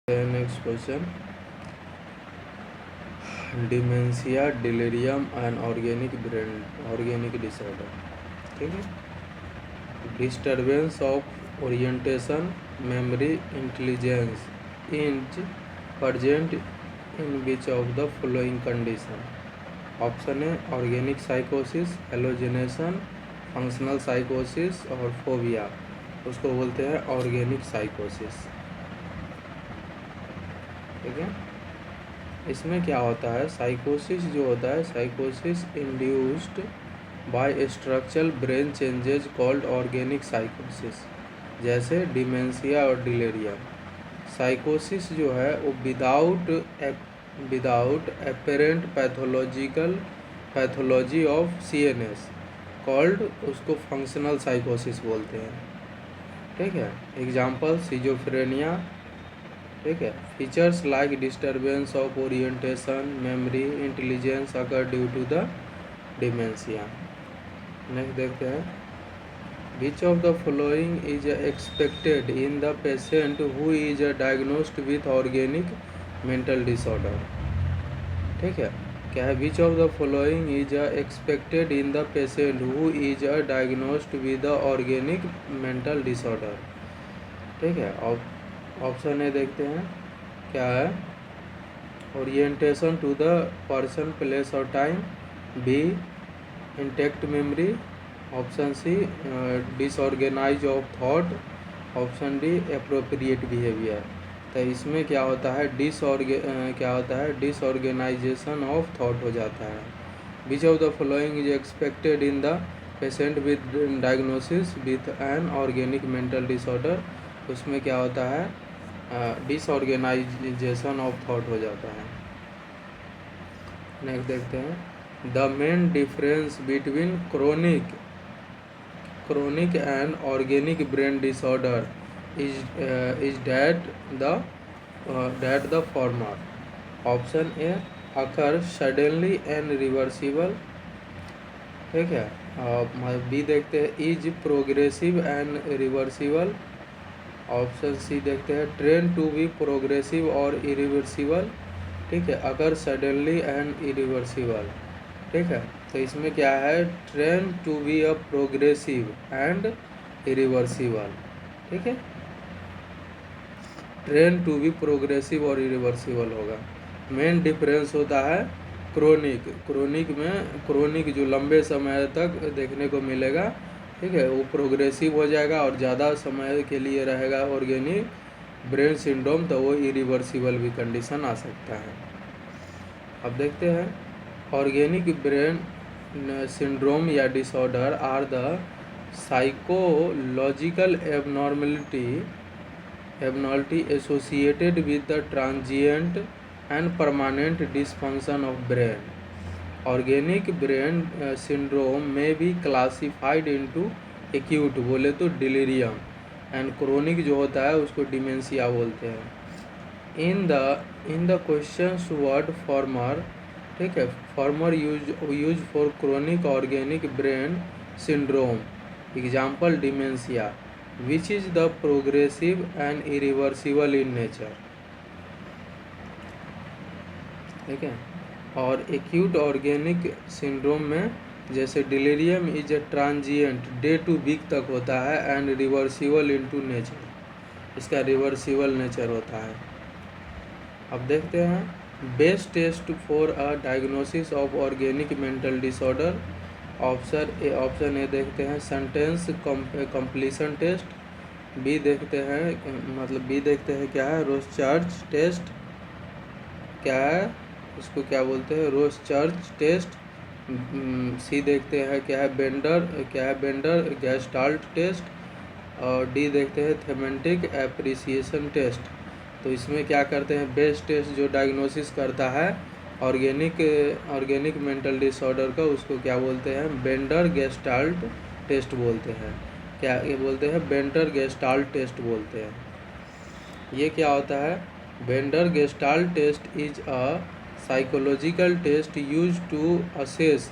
Next question, dementia, delirium and organic disorder. ठीक है, disturbance of orientation, memory, intelligence is present in which of the following condition. Option है organic साइकोसिस, halogenation, functional साइकोसिस और phobia. उसको बोलते हैं organic साइकोसिस। ठीक है, इसमें क्या होता है, साइकोसिस जो होता है, साइकोसिस induced by structural brain changes called organic साइकोसिस, जैसे डिमेंशिया और डिलेरियम। साइकोसिस जो है वो without apparent pathology of CNS called, उसको फंक्शनल साइकोसिस बोलते हैं। ठीक है, एग्जाम्पल सिजोफ्रेनिया। ठीक है, features like disturbance of orientation, memory, intelligence occur due to the dementia. Next देखते हैं, which of the following is expected in the patient who is diagnosed with organic mental disorder. ठीक है, क्या है, which of the following is expected in the patient who is diagnosed with the organic mental disorder. ठीक है, option A देखते हैं क्या है, orientation to the person, place और time, B intact memory, option C disorganize of thought, option D appropriate behaviour. तो इसमें क्या होता है, डिसऑर्गेनाइजेशन ऑफ थॉट हो जाता है। Which of the following is expected in the patient with diagnosis with an organic mental disorder, उसमें क्या होता है, डिसऑर्गेनाइजेशन ऑफ थॉट हो जाता है। नेक्स्ट देखते हैं, the main difference between chronic and organic brain disorder is that the former. Option a occur suddenly and reversible. ठीक है, बी देखते हैं is progressive and reversible. Option c देखते हैं ट्रेन टू बी प्रोग्रेसिव और irreversible. ठीक है, अगर सडनली एंड इरिवर्सिबल। ठीक है, तो इसमें क्या है, train to be a progressive and irreversible. ठीक है, ट्रेन टू बी प्रोग्रेसिव और इरिवर्सिबल होगा। मेन डिफरेंस होता है क्रोनिक जो लंबे समय तक देखने को मिलेगा। ठीक है, वो प्रोग्रेसिव हो जाएगा और ज़्यादा समय के लिए रहेगा ऑर्गेनिक ब्रेन सिंड्रोम, तो वो इरिवर्सिबल भी कंडीशन आ सकता है। अब देखते हैं, ऑर्गेनिक ब्रेन सिंड्रोम या disorder are the psychological abnormality associated with the transient and permanent dysfunction of brain. Organic brain syndrome में भी क्लासिफाइड इनटू एक्यूट बोले तो डिलीरियम, एंड क्रोनिक जो होता है उसको डिमेंशिया बोलते हैं। In the questions word former. ठीक है, former use for chronic organic brain syndrome, example dementia, which is the progressive and irreversible in nature. ठीक है, और एक्यूट ऑर्गेनिक सिंड्रोम में जैसे delirium is a transient, day to week तक होता है, एंड रिवर्सिबल इनटू नेचर, इसका reversible nature होता है। अब देखते हैं, best test for a diagnosis of organic mental disorder. Option A देखते हैं सेंटेंस कंप्लीशन टेस्ट, बी देखते हैं क्या है, रोस्चार्ज टेस्ट, क्या है इसको क्या बोलते हैं, रोस्चार्ज टेस्ट। सी देखते हैं क्या है, बेंडर गेस्टाल्ट टेस्ट, और डी देखते हैं थेमेटिक एप्रिसिएशन टेस्ट। तो इसमें क्या करते हैं, बेस्ट टेस्ट जो डायग्नोसिस करता है ऑर्गेनिक मेंटल डिसऑर्डर का, उसको क्या बोलते हैं, बेंडर गेस्टाल्ट टेस्ट बोलते हैं। क्या ये बोलते हैं, बेंडर गेस्टाल्ट टेस्ट बोलते हैं। ये क्या होता है, Bender Gestalt test is a psychological test use to assess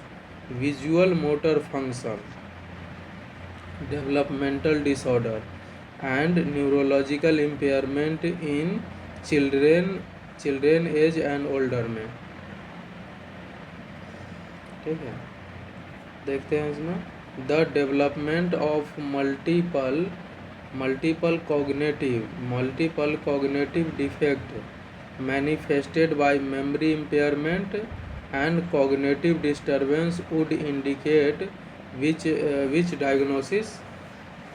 visual motor function, developmental disorder and neurological impairment in children age and older में। ठीक है, देखते हैं इसमें। The development of multiple cognitive defect manifested by memory impairment and cognitive disturbance would indicate which diagnosis.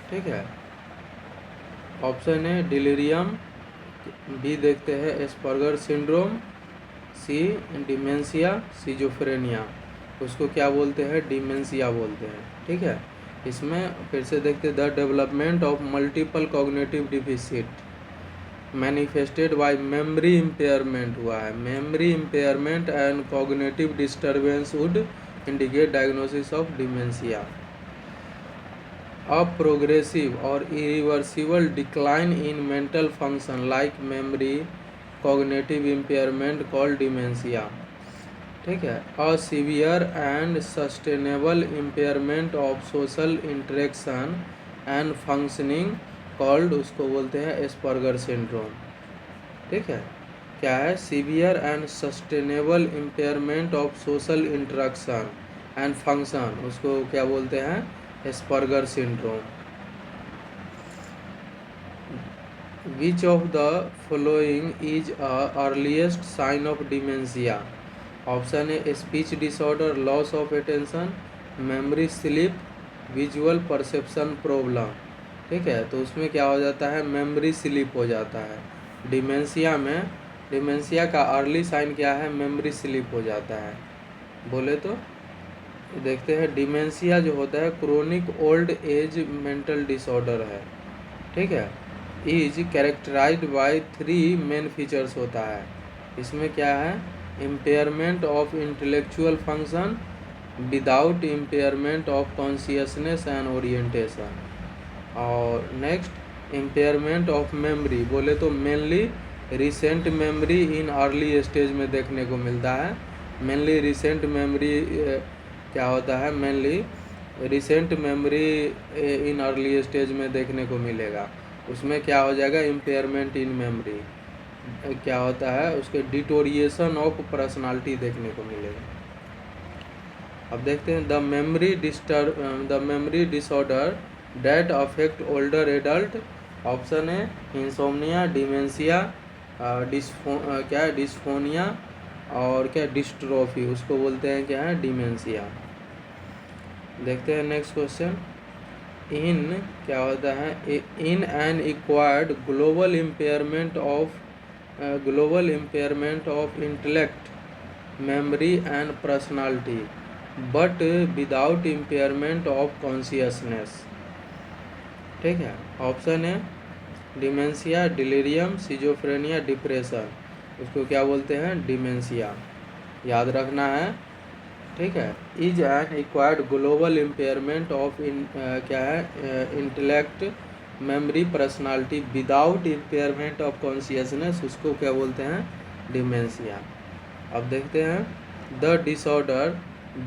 ठीक है, option A delirium, B देखते हैं Asperger syndrome, C dementia, schizophrenia. उसको क्या बोलते हैं? डिमेंशिया बोलते हैं। ठीक है, इसमें फिर से देखते हैं। The development of multiple cognitive deficit manifested by memory impairment हुआ है। Memory impairment and cognitive disturbance would indicate diagnosis of dementia. A progressive or irreversible decline in mental function like memory, cognitive impairment called dementia। ठीक है, a severe and sustainable impairment of social interaction and functioning called, उसको बोलते हैं Asperger syndrome. ठीक है, क्या है? Severe and sustainable impairment of social interaction and function, उसको क्या बोलते हैं? Asperger syndrome. Which of the following is earliest sign of dementia? Option A speech disorder, loss of attention, memory slip, visual perception problem. ठीक है, तो उसमें क्या हो जाता है? मेमोरी स्लिप हो जाता है। डिमेंशिया में, डिमेंशिया का अर्ली साइन क्या है? मेमोरी स्लिप हो जाता है। बोले तो देखते हैं, डिमेंशिया जो होता है chronic old age mental disorder है। ठीक है, is characterised by 3 main features होता है। इसमें क्या है? Impairment of intellectual function without impairment of consciousness and orientation. और नेक्स्ट इम्पेयरमेंट ऑफ मेमोरी, बोले तो mainly recent memory in early stage में देखने को मिलता है। मेनली रिसेंट मेमोरी क्या होता है? Mainly recent memory in early stage में देखने को मिलेगा। उसमें क्या हो जाएगा? इम्पेयरमेंट इन मेमोरी क्या होता है? उसके डिटोरिएशन ऑफ पर्सनालिटी देखने को मिलेगा। अब देखते हैं the memory disorder that affect older adult. Option है इंसोम्निया, डिमेंशिया, क्या है? डिस्फोनिया और क्या? डिस्ट्रोफी, उसको बोलते हैं क्या है? डिमेंशिया। देखते हैं नेक्स्ट क्वेश्चन। इन क्या होता है? In an acquired global impairment of intellect, memory and personality but without impairment of consciousness. ठीक है, ऑप्शन है डिमेंशिया, डिलीरियम, सिजोफ्रेनिया, डिप्रेशन। उसको क्या बोलते हैं? डिमेंशिया। याद रखना है। ठीक है, is an acquired global impairment of क्या है? Intellect, memory, personality without impairment of consciousness, उसको क्या बोलते हैं? डिमेंशिया। अब देखते हैं the disorder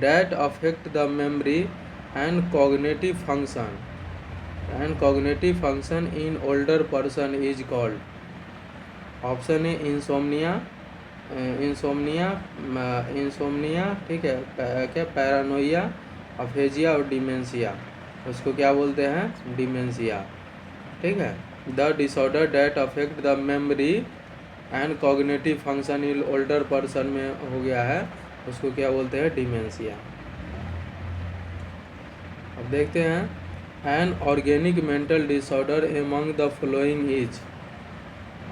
that affect the memory and cognitive function in older person is called. Option है इंसोम्निया, ठीक है, क्या? पैरानोइया, अफेजिया और डिमेंशिया, उसको क्या बोलते हैं? डिमेंशिया। ठीक है, the disorder that affect the memory and cognitive function in older person में हो गया है, उसको क्या बोलते हैं? डिमेंशिया। अब देखते हैं an organic mental disorder among the following is.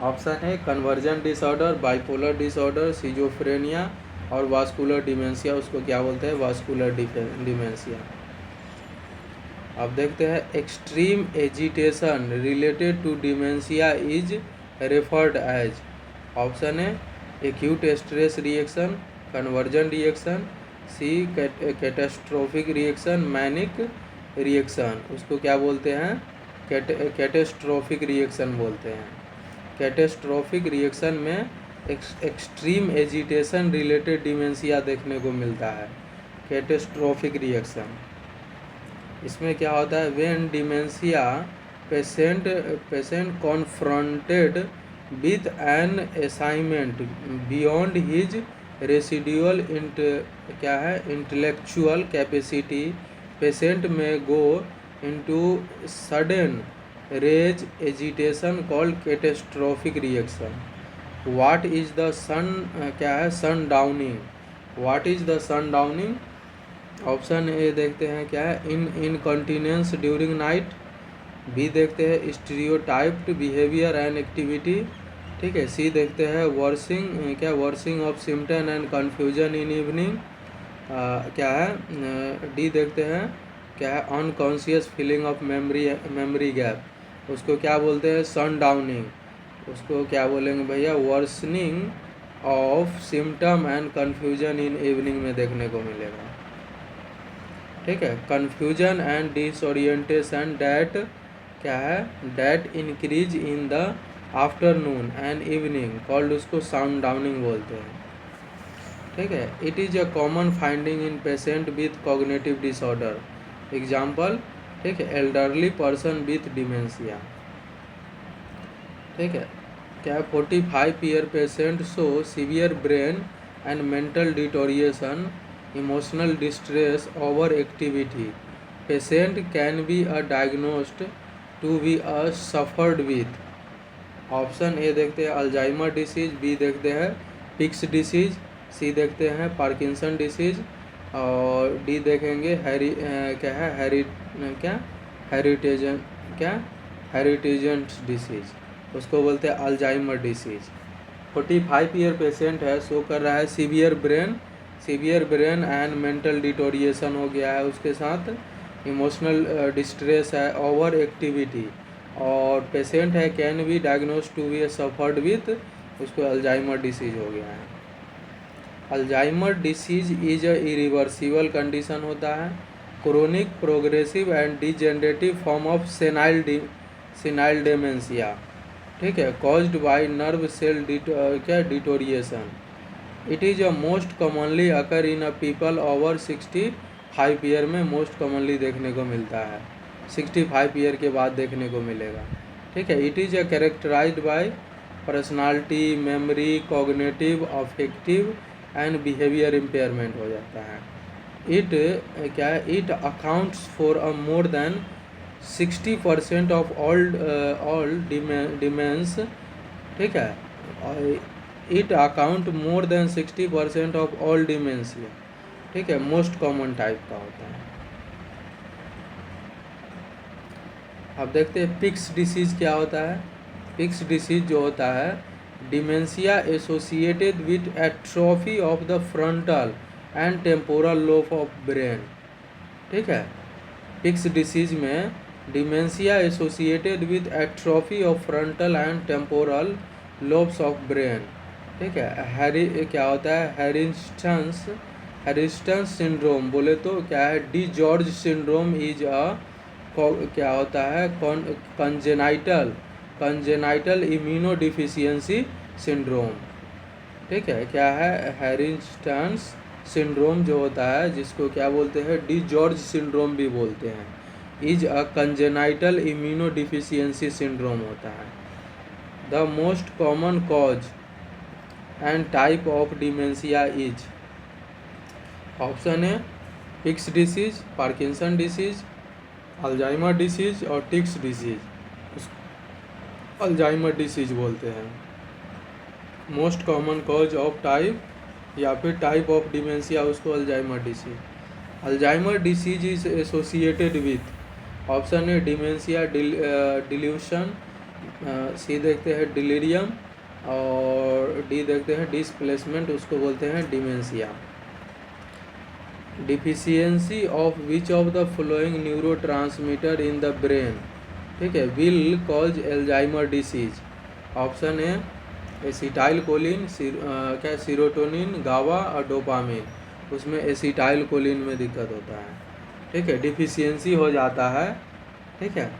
Option है conversion disorder, bipolar disorder, schizophrenia और वास्कुलर डिमेंशिया, उसको क्या बोलते हैं? Vascular dementia. अब देखते हैं extreme agitation related to dementia is referred as. Option है acute stress reaction, conversion reaction, C catastrophic reaction, manic reaction, उसको क्या बोलते हैं? कैटेस्ट्रोफिक रिएक्शन बोलते हैं। कैटेस्ट्रोफिक रिएक्शन में एक्सट्रीम एजिटेशन रिलेटेड डिमेंशिया देखने को मिलता है। कैटेस्ट्रोफिक रिएक्शन, इसमें क्या होता है? When dementia patient confronted with an assignment beyond his residual क्या है intellectual capacity, patient may go into sudden rage agitation called catastrophic reaction. What is the sun क्या है sundowning, what is the sundowning. Option A देखते हैं क्या है incontinence during night, B देखते हैं स्टीरियोटाइप्ड बिहेवियर एंड एक्टिविटी, ठीक है, सी देखते हैं वर्सिंग क्या worsening of symptom and confusion in evening, क्या है डी देखते हैं क्या है unconscious feeling of memory gap, उसको क्या बोलते हैं सन डाउनिंग, उसको क्या बोलेंगे भैया worsening of symptom and confusion in evening में देखने को मिलेगा, ठीक है। कन्फ्यूजन एंड डिसओरिएंटेशन डैट क्या है that increase in the afternoon and evening called उसको साउंड डाउनिंग बोलते हैं, ठीक है। It is a common finding in patient with cognitive disorder, example, ठीक है, एल्डरली पर्सन विथ डिमेंशिया, ठीक है। क्या 45 year patient show severe brain and mental deterioration, emotional distress, over activity, patient can be a diagnosed to be a suffered with. Option A देखते हैं Alzheimer disease, B देखते हैं pics disease, सी देखते हैं Parkinson disease, और D देखेंगे क्या है हेरिटेजेंट डिसीज, उसको बोलते हैं अल्जाइमर डिसीज। 45 ईयर पेशेंट है, शो कर रहा है severe brain and mental deterioration हो गया है, उसके साथ इमोशनल डिस्ट्रेस है, ओवर एक्टिविटी, और पेशेंट है can be diagnose to be suffered with, उसको अल्जाइमर डिसीज हो गया है। Alzheimer disease is a irreversible condition होता है, chronic progressive and degenerative form of senile dementia, ठीक है, caused by nerve cell deterioration. It is a most commonly occur in a people over 65 year में most commonly देखने को मिलता है, 65 year के बाद देखने को मिलेगा, ठीक है। It is a characterized by personality, memory, cognitive, affective and behaviour impairment हो जाता है। It accounts for a more than 60% of all dementias, ठीक है, it account more than 60% of all dementia, ठीक है, मोस्ट कॉमन टाइप का होता है। अब देखते हैं पिक्स डिसीज क्या होता है। पिक्स डिसीज जो होता है dementia associated with atrophy of the frontal and temporal lobe of brain, ठीक है। पिक्स डिसीज में dementia associated with atrophy of frontal and temporal lobes of brain, ठीक है। क्या होता है हेरिस्टन्स सिंड्रोम बोले तो क्या है D George syndrome is a क्या होता है कंजेनाइटल इम्यूनोडिफिशियंसी सिंड्रोम, ठीक है। क्या है हेरिस्टन्स सिंड्रोम जो होता है जिसको क्या बोलते हैं डी जॉर्ज सिंड्रोम भी बोलते हैं, is a congenital immunodeficiency syndrome होता है। The most common cause and type of dementia is, option है Pick's disease, Parkinson disease, Alzheimer disease और टिक्स डिसीज। अल्जाइमर डिसीज बोलते हैं। Most common cause of type या फिर टाइप ऑफ डिमेंशिया उसको Alzheimer disease. Alzheimer disease is associated with, option है dementia delusion, C देखते हैं डिलीरियम, और डी देखते हैं डिस्प्लेसमेंट, उसको बोलते हैं dementia. Deficiency of which of the following neurotransmitter in the brain, ठीक है, will cause Alzheimer disease. Option है एसिटाइल कोलिन, क्या सीरोटोनिन, गावा और डोपामिन, उसमें एसिटाइल कोलिन में दिक्कत होता है, ठीक है, डिफिशियंसी हो जाता है, ठीक है।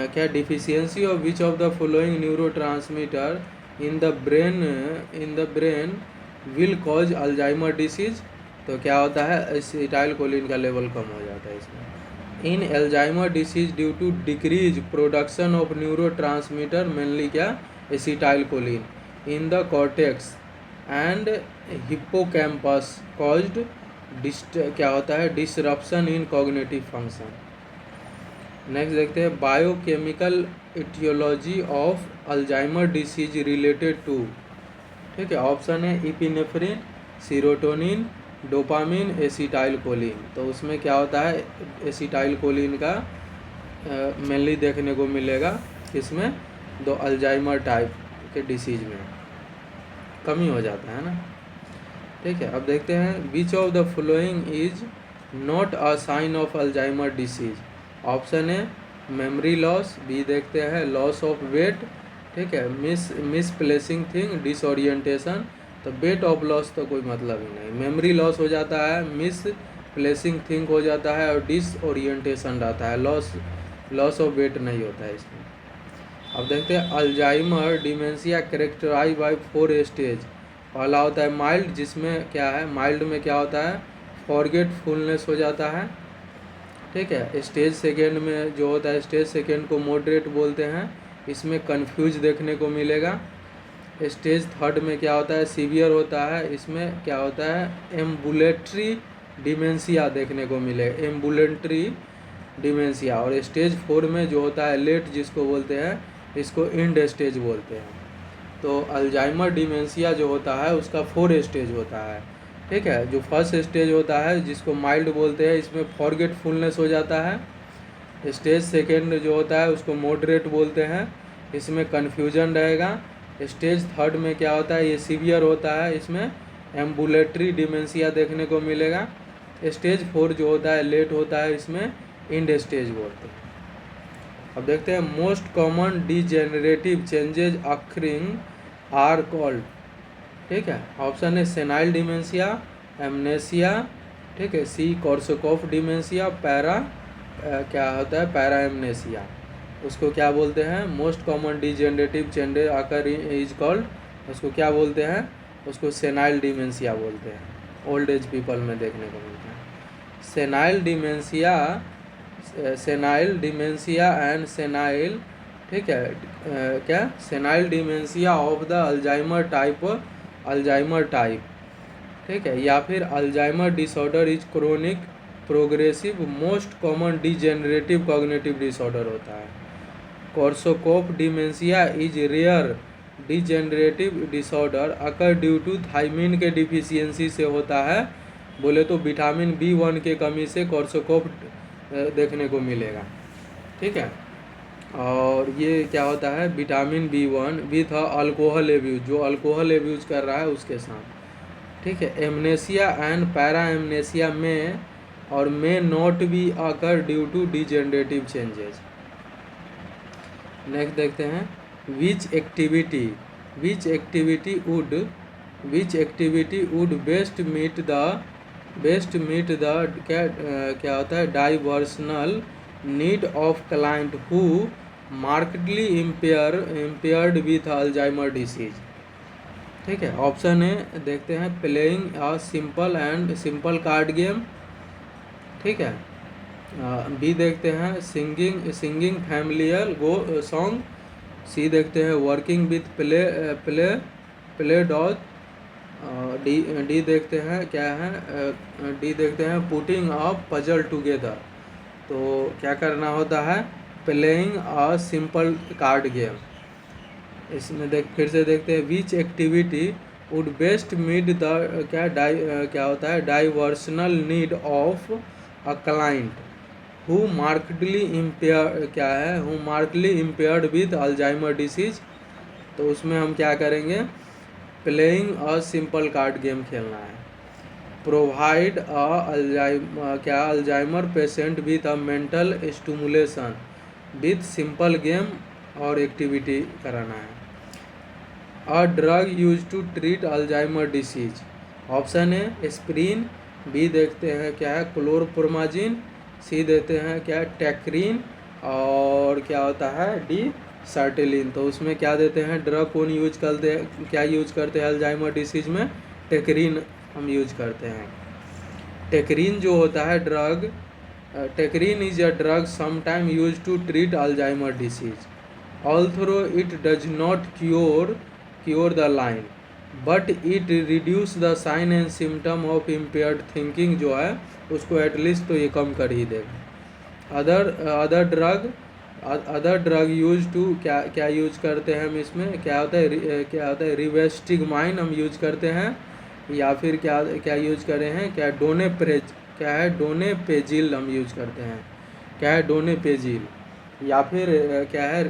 क्या deficiency of which of the following neurotransmitter in the brain will cause Alzheimer disease, तो क्या होता है एसिटाइल कोलिन का लेवल कम हो जाता है इसमें। In Alzheimer disease due to decrease production of neurotransmitter mainly क्या acetylcholine in the cortex and hippocampus caused क्या होता है disruption in cognitive function. Next देखते हैं biochemical aetiology of Alzheimer disease related to. ठीक है, ऑप्शन है इपिनेफ्रिन, सीरोटोनिन, डोपामिन, एसिटाइलकोलिन। तो उसमें क्या होता है एसिटाइलकोलिन का मेनली देखने को मिलेगा किसमें, दो अल्जाइमर टाइप के डिसीज में कमी हो जाता है ना। ठीक है, अब देखते हैं which of the following is not a sign of Alzheimer disease. Option है मेमोरी लॉस, बी देखते हैं लॉस ऑफ वेट, ठीक है, मिसप्लेसिंग थिंग, डिसओरिएंटेशन। तो वेट ऑफ लॉस तो कोई मतलब ही नहीं, मेमोरी लॉस हो जाता है, मिस प्लेसिंग थिंग हो जाता है और डिसओरिएंटेशन रहता है, लॉस ऑफ वेट नहीं होता है इसमें। अब देखते हैं Alzheimer dementia characterize by 4 stage. पहला होता है माइल्ड, जिसमें क्या है माइल्ड में क्या होता है फॉरगेटफुलनेस हो जाता है। ठीक है, स्टेज सेकेंड में जो होता है स्टेज सेकेंड को मॉडरेट बोलते हैं, इसमें कन्फ्यूज देखने को मिलेगा। स्टेज थर्ड में क्या होता है सीवियर होता है, इसमें क्या होता है एम्बुलेटरी डिमेंशिया देखने को मिले, एम्बुलेटरी डिमेंशिया। और स्टेज 4 में जो होता है लेट जिसको बोलते हैं, इसको एंड स्टेज बोलते हैं। तो अल्जाइमर डिमेंशिया जो होता है उसका 4 स्टेज होता है। ठीक है, जो फर्स्ट स्टेज होता है जिसको माइल्ड बोलते हैं, इसमें फॉरगेटफुलनेस हो जाता है। स्टेज सेकेंड जो होता है उसको मॉडरेट बोलते हैं, इसमें कन्फ्यूजन रहेगा। स्टेज थर्ड में क्या होता है ये सीवियर होता है, इसमें एम्बुलेटरी डिमेंशिया देखने को मिलेगा। स्टेज 4 जो होता है लेट होता है, इसमें एंड स्टेज बोलते हैं। अब देखते हैं most common degenerative changes occurring are called. ठीक है, ऑप्शन है सेनाइल डिमेंशिया, एमनेसिया, ठीक है, सी कॉर्सोकॉफ डिमेंशिया, क्या होता है पैरा एमनेसिया। उसको क्या बोलते हैं most common degenerative changes occur is called, उसको क्या बोलते हैं, उसको सेनाइल डिमेंशिया बोलते हैं। ओल्ड एज पीपल में देखने को मिलता है सेनाइल डिमेंशिया एंड सेनाइल, ठीक है, क्या senile dementia of the Alzheimer type, ठीक है, या फिर Alzheimer disorder is chronic progressive most common degenerative cognitive disorder होता है। Korsakoff dementia is rare degenerative disorder occur due to thiamine के डिफिशियंसी से होता है। बोले तो विटामिन B1 के कमी से कॉर्सोकॉफ देखने को मिलेगा। ठीक है, और ये क्या होता है vitamin B1 with alcohol abuse, जो अल्कोहल एब्यूज कर रहा है उसके साथ। ठीक है, एमनेसिया एंड पैरा एमनेसिया में और may not be occur due to degenerative changes. Next देखते हैं which activity would best meet the क्या होता है diversional need of client who markedly impaired with Alzheimer disease. ठीक है, ऑप्शन है देखते हैं playing a simple card game, ठीक है, बी देखते हैं सिंगिंग फैमिलियर सॉन्ग, सी देखते हैं working with play dolls, D देखते हैं क्या है डी देखते हैं पुटिंग अ पजल टुगेदर। तो क्या करना होता है playing a simple card game. इसमें फिर से देखते हैं which activity would best meet the क्या होता है diversional need of a client who markedly impaired with Alzheimer disease. तो उसमें हम क्या करेंगे playing a simple card game खेलना है। Provide Alzheimer patient with a mental stimulation with simple game और एक्टिविटी कराना है। A drug use to treat Alzheimer disease, option है एस्पिरिन, बी देखते हैं क्या है क्लोरप्रोमाजिन, सी देते हैं क्या टैक्रीन, और क्या होता है डी सर्टेलिन। तो उसमें क्या देते हैं ड्रग कौन यूज करते हैं अल्जाइमर डिसीज में टैक्रीन हम यूज करते हैं। टैक्रीन जो होता है drug, tacrine is a drug sometime use to treat Alzheimer disease. although it does not cure the line, but it reduce the sign and symptom of impaired thinking जो है उसको एटलीस्ट तो ये कम कर ही देगा। अदर ड्रग यूज टू क्या use करते हैं हम इसमें, क्या होता है रिवेस्टिगमाइन हम यूज करते हैं, या फिर क्या यूज कर रहे हैं, डोनेपेजिल हम यूज करते हैं, क्या है डोनेपेजिल, या फिर क्या है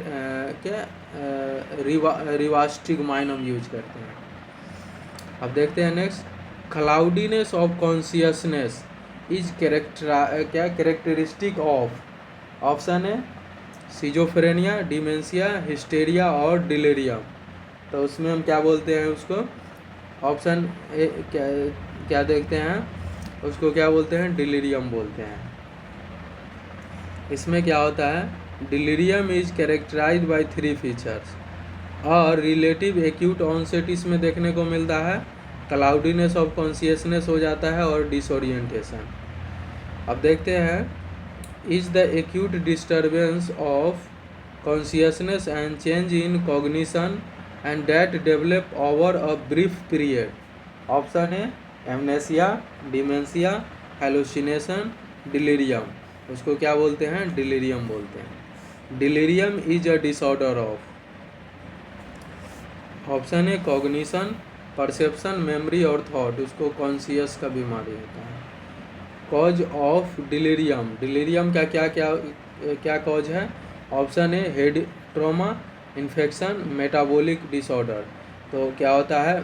रिवास्टिगमाइन हम यूज करते हैं। अब देखते हैं next, cloudiness of consciousness is characteristic of, option है सिजोफ्रेनिया, डिमेंशिया, हिस्टेरिया और डिलेरियम। तो उसमें हम क्या बोलते हैं उसको, ऑप्शन ए क्या देखते हैं उसको, क्या बोलते हैं डिलीरियम बोलते हैं। इसमें क्या होता है, delirium is characterize by 3 features और रिलेटिव एक्यूट ऑनसेट इसमें देखने को मिलता है, क्लाउडीनेस ऑफ कॉन्शियसनेस हो जाता है और डिसोरिएंटेशन। अब देखते हैं, is the acute disturbance of consciousness and change in cognition and that develop over a brief period. Option है एमनेसिया, डिमेंशिया, हेलुसिनेशन, डिलीरियम। उसको क्या बोलते हैं, डिलीरियम बोलते हैं। Delirium is a disorder of, option है कॉग्निशन, परसेप्शन, मेमोरी और thought. उसको कॉन्शियस का बीमारी होता है। कॉज ऑफ डिलीरियम, डिलीरियम का क्या कॉज है, ऑप्शन है head trauma, infection, metabolic disorder. तो क्या होता है,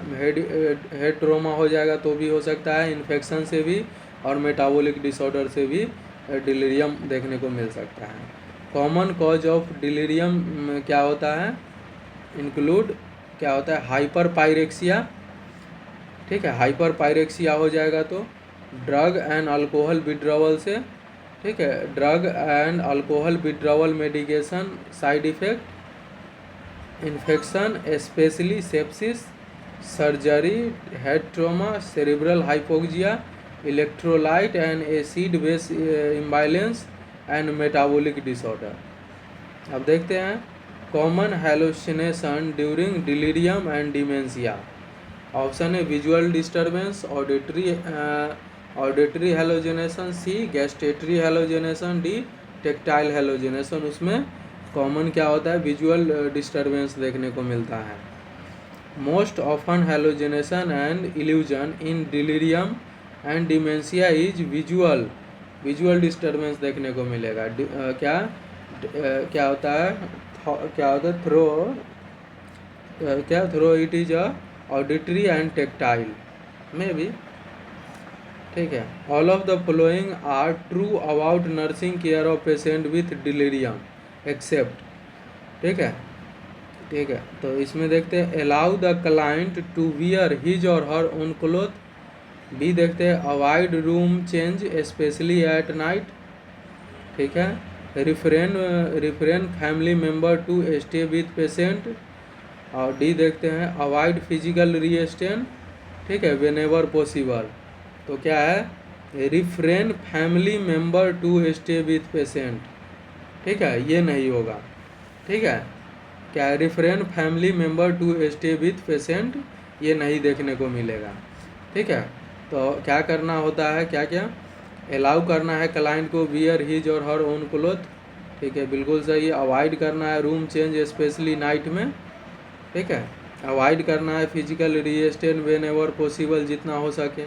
हेड ट्रॉमा हो जाएगा तो भी हो सकता है, इन्फेक्शन से भी और मेटाबॉलिक डिसऑर्डर से भी डिलीरियम देखने को मिल सकता है। कॉमन कॉज ऑफ डिलीरियम क्या होता है, इंक्लूड क्या होता है, हाइपर पायरेक्सिया, ठीक है, हाइपर पायरेक्सिया हो जाएगा तो ड्रग एंड अल्कोहल विड्रॉवल से, ठीक है, drug and alcohol withdrawal medication side effect, infection specially sepsis, surgery, head trauma, cerebral hypoxia, electrolyte and acid base imbalance and metabolic disorder. अब देखते हैं, common hallucination during delirium and dementia. Option है visual disturbance, auditory halogenation, सी गैस्ट्रेटरी halogenation, D tactile halogenation. उसमें common क्या होता है, visual disturbance देखने को मिलता है। Most often halogenation and illusion in delirium and dementia is visual disturbance देखने को मिलेगा। क्या होता है through it is auditory and tactile में भी, ठीक है। All of the following are true about nursing care of patient with delirium except, ठीक है। तो इसमें देखते हैं, allow the client to wear his और हर ओन क्लोथ। बी देखते हैं, avoid room change specially at night, ठीक है। Refrain family member to stay with patient. और डी देखते हैं, अवॉइड फिजिकल रिस्ट्रेन, ठीक है, वेन एवर पॉसिबल। तो क्या है, refrain family member to stay with patient, ठीक है, ये नहीं होगा, ठीक है। क्या है, refrain family member to stay with patient, ये नहीं देखने को मिलेगा, ठीक है। तो क्या करना होता है, क्या अलाउ करना है क्लाइंट को वियर हिज और हर ओन क्लोथ, ठीक है, बिल्कुल सही। अवॉइड करना है रूम चेंज स्पेशली नाइट में, ठीक है। अवॉइड करना है physical restrain whenever possible, जितना हो सके।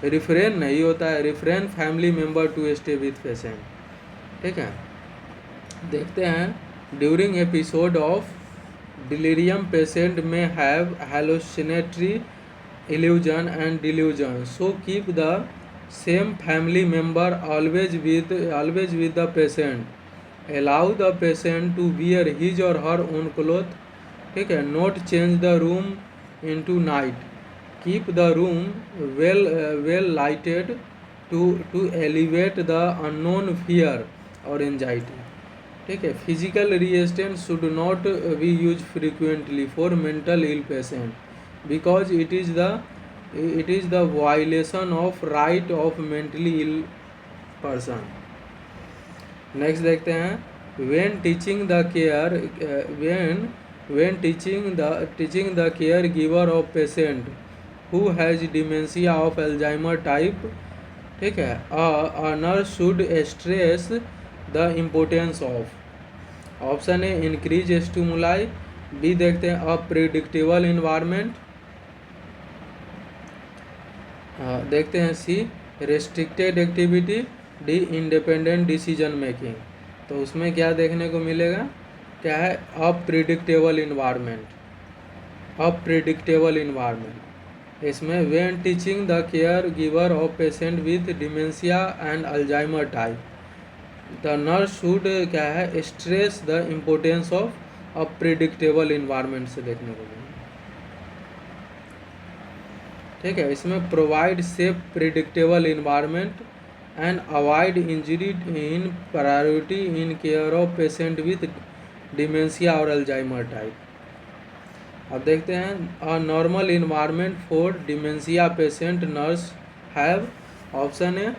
रिफ्रेन नहीं होता है, refrain family member to stay with patient, ठीक है। देखते हैं, during episode of delirium patient may have hallucinatory, illusion and delusion, so keep the same family member always with the patient. Allow the patient to wear his और her own cloth, ठीक है। Not change the room into night, keep the room well lighted to elevate the unknown fear और anxiety, ठीक है। Physical restraint should not be use frequently for mental ill patient because it is the violation of right of mentally ill person. Next देखते हैं, when teaching the care when teaching the caregiver of patient who has dementia of Alzheimer type, ठीक है, a nurse should stress the importance of option A increase stimuli, B देखते हैं unpredictable environment, देखते हैं C restricted activity, D independent decision making. तो उसमें क्या देखने को मिलेगा, क्या है अप्रिडिक्टेबल इन्वायरमेंट, अप्रिडिक्टेबल इन्वायरमेंट। इसमें when teaching the caregiver of patient with dementia and Alzheimer type, the nurse should क्या है stress the importance of unpredictable environment से देखने को मिलेगा। ठीक है, इसमें provide safe predictable environment and avoid injury in priority in care of patient with dementia और अल्जाइमर टाइप। अब देखते हैं a normal environment for dementia patient nurse have, option A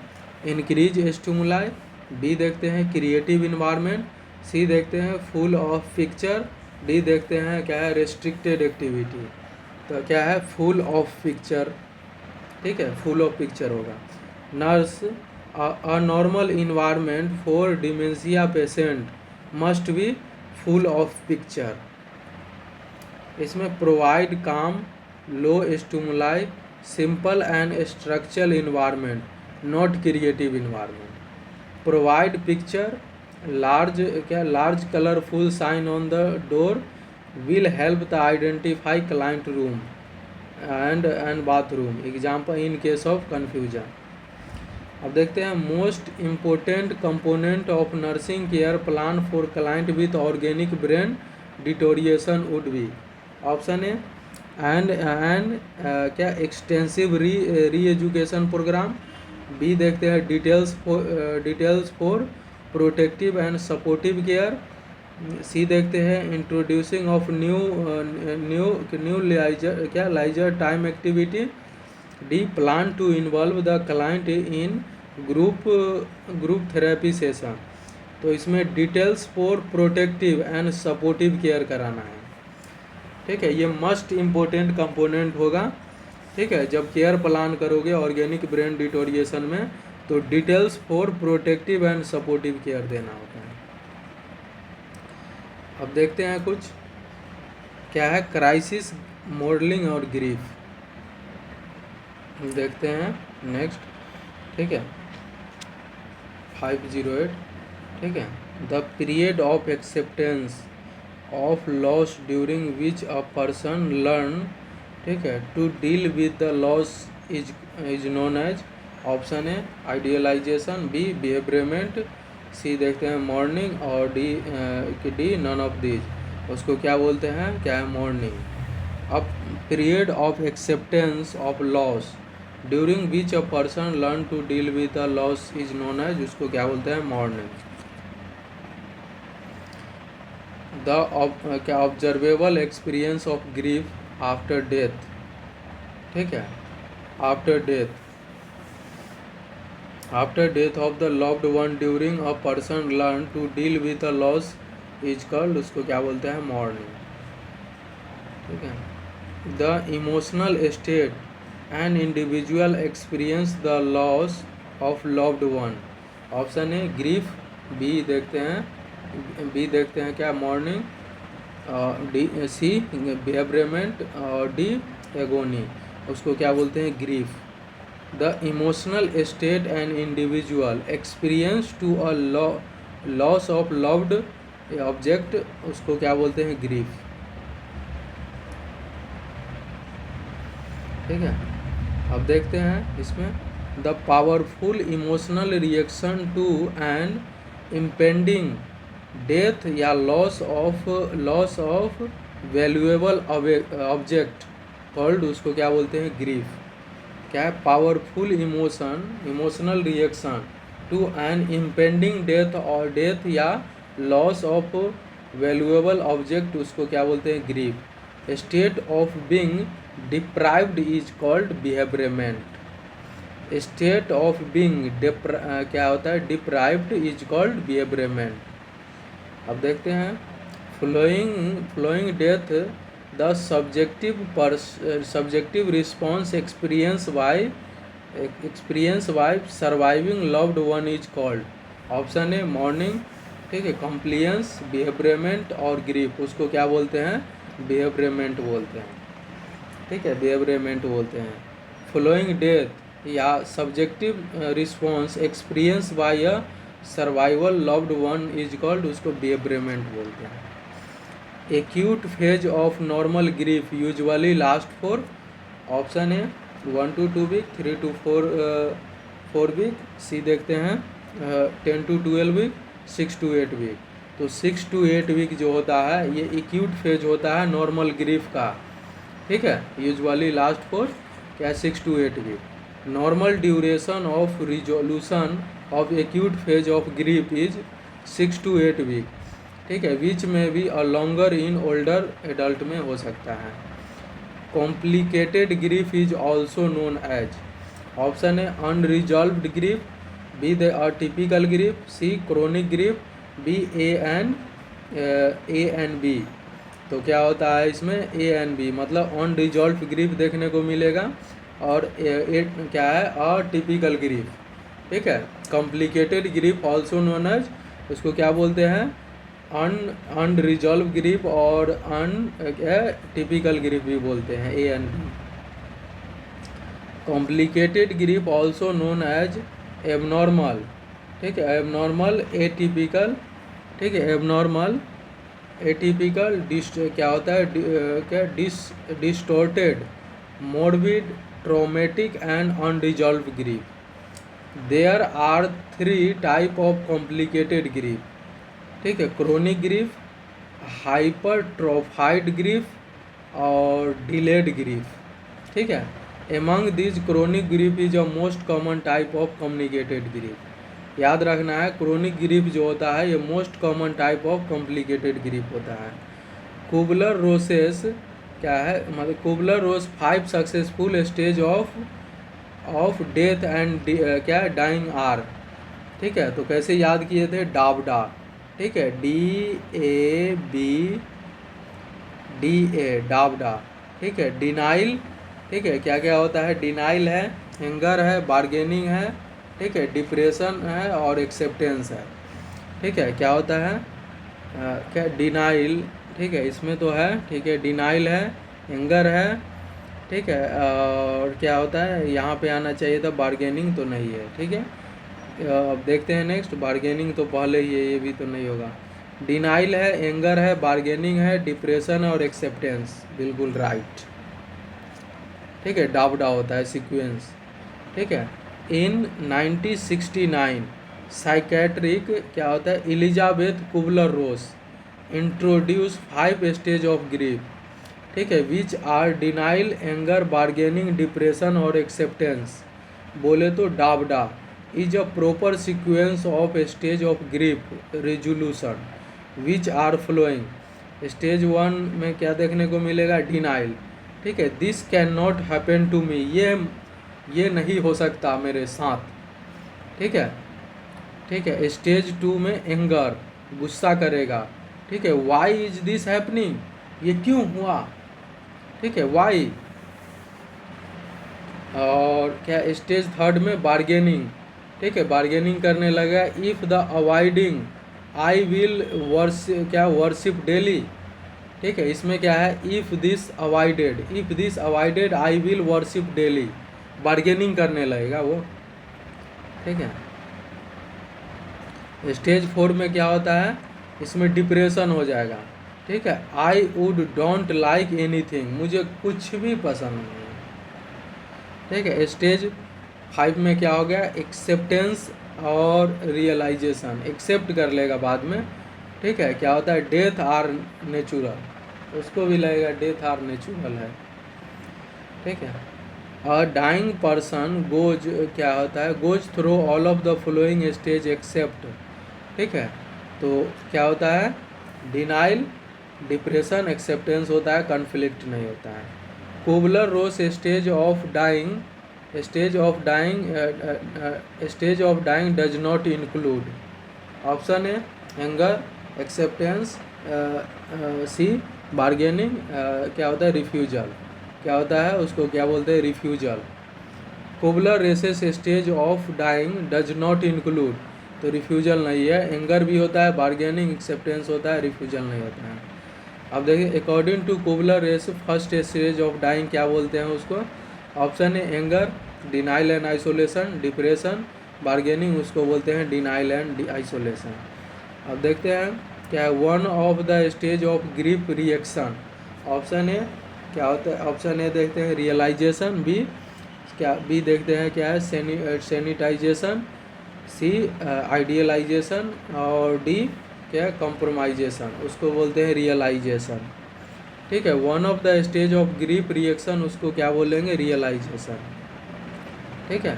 increase stimuli, B देखते हैं क्रिएटिव इन्वायरमेंट, सी देखते हैं full of picture, D देखते हैं क्या है रेस्ट्रिक्टेड एक्टिविटी। तो क्या है फुल ऑफ पिक्चर, ठीक है, फुल ऑफ पिक्चर होगा। Nurse a normal environment for dementia patient must be full of picture. इसमें provide calm, low stimuli, simple and structural environment, not creative environment. Provide picture, large colourful sign on the door will help the identify client room and bathroom, example in case of confusion। अब देखते हैं most important component of nursing care plan for client with organic brain deterioration would be, option A and क्या extensive reeducation programme, B देखते हैं details for protective and supportive care, C देखते हैं introducing of new leisure time activity, D plan to involve the client in group therapy session. तो इसमें details for protective and supportive care कराना है। ठीक है, ये मस्ट इम्पोर्टेंट कंपोनेंट होगा। ठीक है, जब केयर प्लान करोगे ऑर्गेनिक ब्रेन डिटोरिएशन में तो details for protective and supportive care देना होता है। अब देखते हैं कुछ क्या है क्राइसिस मॉडलिंग और ग्रीफ, देखते हैं नेक्स्ट। ठीक है 508, ठीक है, the period of acceptance of loss during which a person learn, ठीक है, to deal with the loss is known as, option A idealization, B bereavement, C देखते हैं मॉर्निंग, और डी नन ऑफ दीज। उसको क्या बोलते हैं, क्या है मॉर्निंग। अब period of acceptance of loss during which a person learn to deal with the loss is known as, उसको क्या बोलते हैं मॉर्निंग। द क्या observable experience of grief after death, ठीक है, after death of the loved one during a person learn to deal with the loss is called, उसको क्या बोलते हैं मॉर्निंग। ठीक है, the emotional state an individual experience the loss of loved one, option A grief, B देखते हैं क्या morning, D C बिहेवियरमेंट, और डी एगोनी, उसको क्या बोलते हैं grief. The emotional state and individual experience to a loss of loved object, उसको क्या बोलते हैं ग्रीफ। ठीक है, अब देखते हैं इसमें the powerful emotional reaction to an impending death या loss of valuable object called, उसको क्या बोलते हैं ग्रीफ। क्या है powerful emotional reaction to an impending death या लॉस ऑफ वैल्यूएबल ऑब्जेक्ट, उसको क्या बोलते हैं grief. State of being deprived is called bereavement. State of being क्या होता है डिप्राइव्ड इज कॉल्ड बिहेवियरमेंट। अब देखते हैं following death the subjective response experience by surviving loved one is called. Option A mourning, ठीक है, कॉम्प्लियंस, बिहेवियरमेंट और ग्रीफ। उसको क्या बोलते हैं? बिहेवियरमेंट बोलते हैं, ठीक है, बिहेवियरमेंट बोलते हैं। फ्लोइंग डेथ या subjective response experience bye a survival loved one is called, उसको बिहेवियरमेंट बोलते हैं। Acute phase of normal grief usually last for, option है 1 to 2 वीक, 3 to 4 वीक, सी देखते हैं 10 to 12 वीक, 6 to 8 वीक। तो 6 to 8 वीक जो होता है ये एक्यूट फेज होता है नॉर्मल ग्रीफ का, ठीक है, यूजुअली लास्ट फॉर क्या 6 to 8 week. Normal duration of resolution of acute phase of grief is 6 to 8 week, ठीक है, विच में भी a longer in older adult में हो सकता है। Complicated grief is also known as, option है unresolved grief, B the atypical grief, C chronic grief, B A and B. तो क्या होता है इसमें ए एन बी, मतलब अनरिजॉल्व ग्रीफ देखने को मिलेगा और क्या है अटिपिकल ग्रीफ, ठीक है। Complicated grief also known as, उसको क्या बोलते हैं अनरिजॉल्व ग्रीफ और टिपिकल ग्रीफ भी बोलते हैं, A and B. Complicated grief also known as abnormal, ठीक है, एबनॉर्मल एटिपिकल, ठीक है, एबनॉर्मल एटिपिकल क्या होता है क्या distorted morbid traumatic and unresolved grief. There are 3 type of complicated grief, ठीक है, क्रोनिक ग्रीफ, हाइपरट्रोफाइड ग्रीफ और डिलेड ग्रीफ, ठीक है। Among these chronic grief is a most common type of complicated grief. याद रखना है क्रोनिक ग्रीफ जो होता है ये most common type of complicated grief होता है। कुबलर रोसेस क्या है, मतलब Kubler Ross 5 successful stage of death and क्या डाइंग आर, ठीक है। तो कैसे याद किए थे, डाबडा, ठीक है, DABDA डाबडा, ठीक है। डिनाइल, ठीक है, क्या क्या होता है, डिनाइल है, एंगर है, बार्गेनिंग है, ठीक है, डिप्रेशन है और एक्सेप्टेंस है, ठीक है। क्या होता है क्या डिनाइल, ठीक है, इसमें तो है, ठीक है, डिनाइल है, एंगर है, ठीक है, और क्या होता है यहाँ पे आना चाहिए था बार्गेनिंग, तो नहीं है, ठीक है। अब देखते हैं नेक्स्ट, बार्गेनिंग तो पहले ही है, ये भी तो नहीं होगा। डिनाइल है, एंगर है, बार्गेनिंग है, डिप्रेशन और एक्सेप्टेंस, बिल्कुल राइट, ठीक है, डाबडा होता है सीक्वेंस, ठीक है। इन 1969 साइकेट्रिक क्या होता है Elizabeth Kubler Ross introduce 5 stage of grief, ठीक है, which are denial, anger, bargaining, depression और एक्सेप्टेंस। बोले तो DABDA is a proper sequence of stage of grief resolution which are flowing. Stage 1 में क्या देखने को मिलेगा, डिनाइल, ठीक है, this can not happen to me, ये नहीं हो सकता मेरे साथ, ठीक है, ठीक है। स्टेज 2 में एंगर, गुस्सा करेगा, ठीक है, वाई इज दिस हैपनिंग, ये क्यों हुआ, ठीक है, वाई। और क्या स्टेज 3 में बार्गेनिंग, ठीक है, बार्गेनिंग करने लगा, if the avoiding I will worship daily, ठीक है, इसमें क्या है if this avoided I will worship daily, bargaining करने लगेगा वो, ठीक है। स्टेज 4 में क्या होता है, इसमें डिप्रेशन हो जाएगा, ठीक है, I would don't like anything, मुझे कुछ भी पसंद नहीं है, ठीक है। स्टेज 5 में क्या हो गया, एक्सेप्टेंस और रियलाइजेशन, एक्सेप्ट कर लेगा बाद में, ठीक है। क्या होता है डेथ आर नेचुरल, उसको भी लगेगा डेथ आर नेचुरल है, ठीक है। अ डाइंग पर्सन गोज क्या होता है, goes through all of the following stage except, ठीक है। तो क्या होता है डिनाइल, डिप्रेशन, एक्सेप्टेंस होता है, कॉन्फ्लिक्ट नहीं होता है। Kubler Ross stage of dying does not include, option है एंगर, एक्सेप्टेंस, सी बार्गेनिंग, क्या होता है रिफ्यूजल, क्या होता है उसको क्या बोलते हैं refusal. Kubler Ross's stage of dying does not include, तो रिफ्यूजल नहीं है। एंगर भी होता है, बार्गेनिंग, एक्सेप्टेंस होता है, रिफ्यूजल नहीं होता है। अब देखिए according to Kubler Ross first stage of dying क्या बोलते हैं उसको। ऑप्शन है anger, denial and isolation, depression, bargaining, उसको बोलते हैं डिनाइल एंड आइसोलेशन। अब देखते हैं क्या है one of the stage of grief reaction. Option A क्या होता है, ऑप्शन ए देखते हैं रियलाइजेशन, बी क्या, बी देखते हैं क्या है सैनिटाइजेशन, सी आइडियलाइजेशन, और डी क्या है कॉम्प्रोमाइजेशन, उसको बोलते हैं रियलाइजेशन। ठीक है, one of the stage of grief reaction उसको क्या बोलेंगे रियलाइजेशन। ठीक है,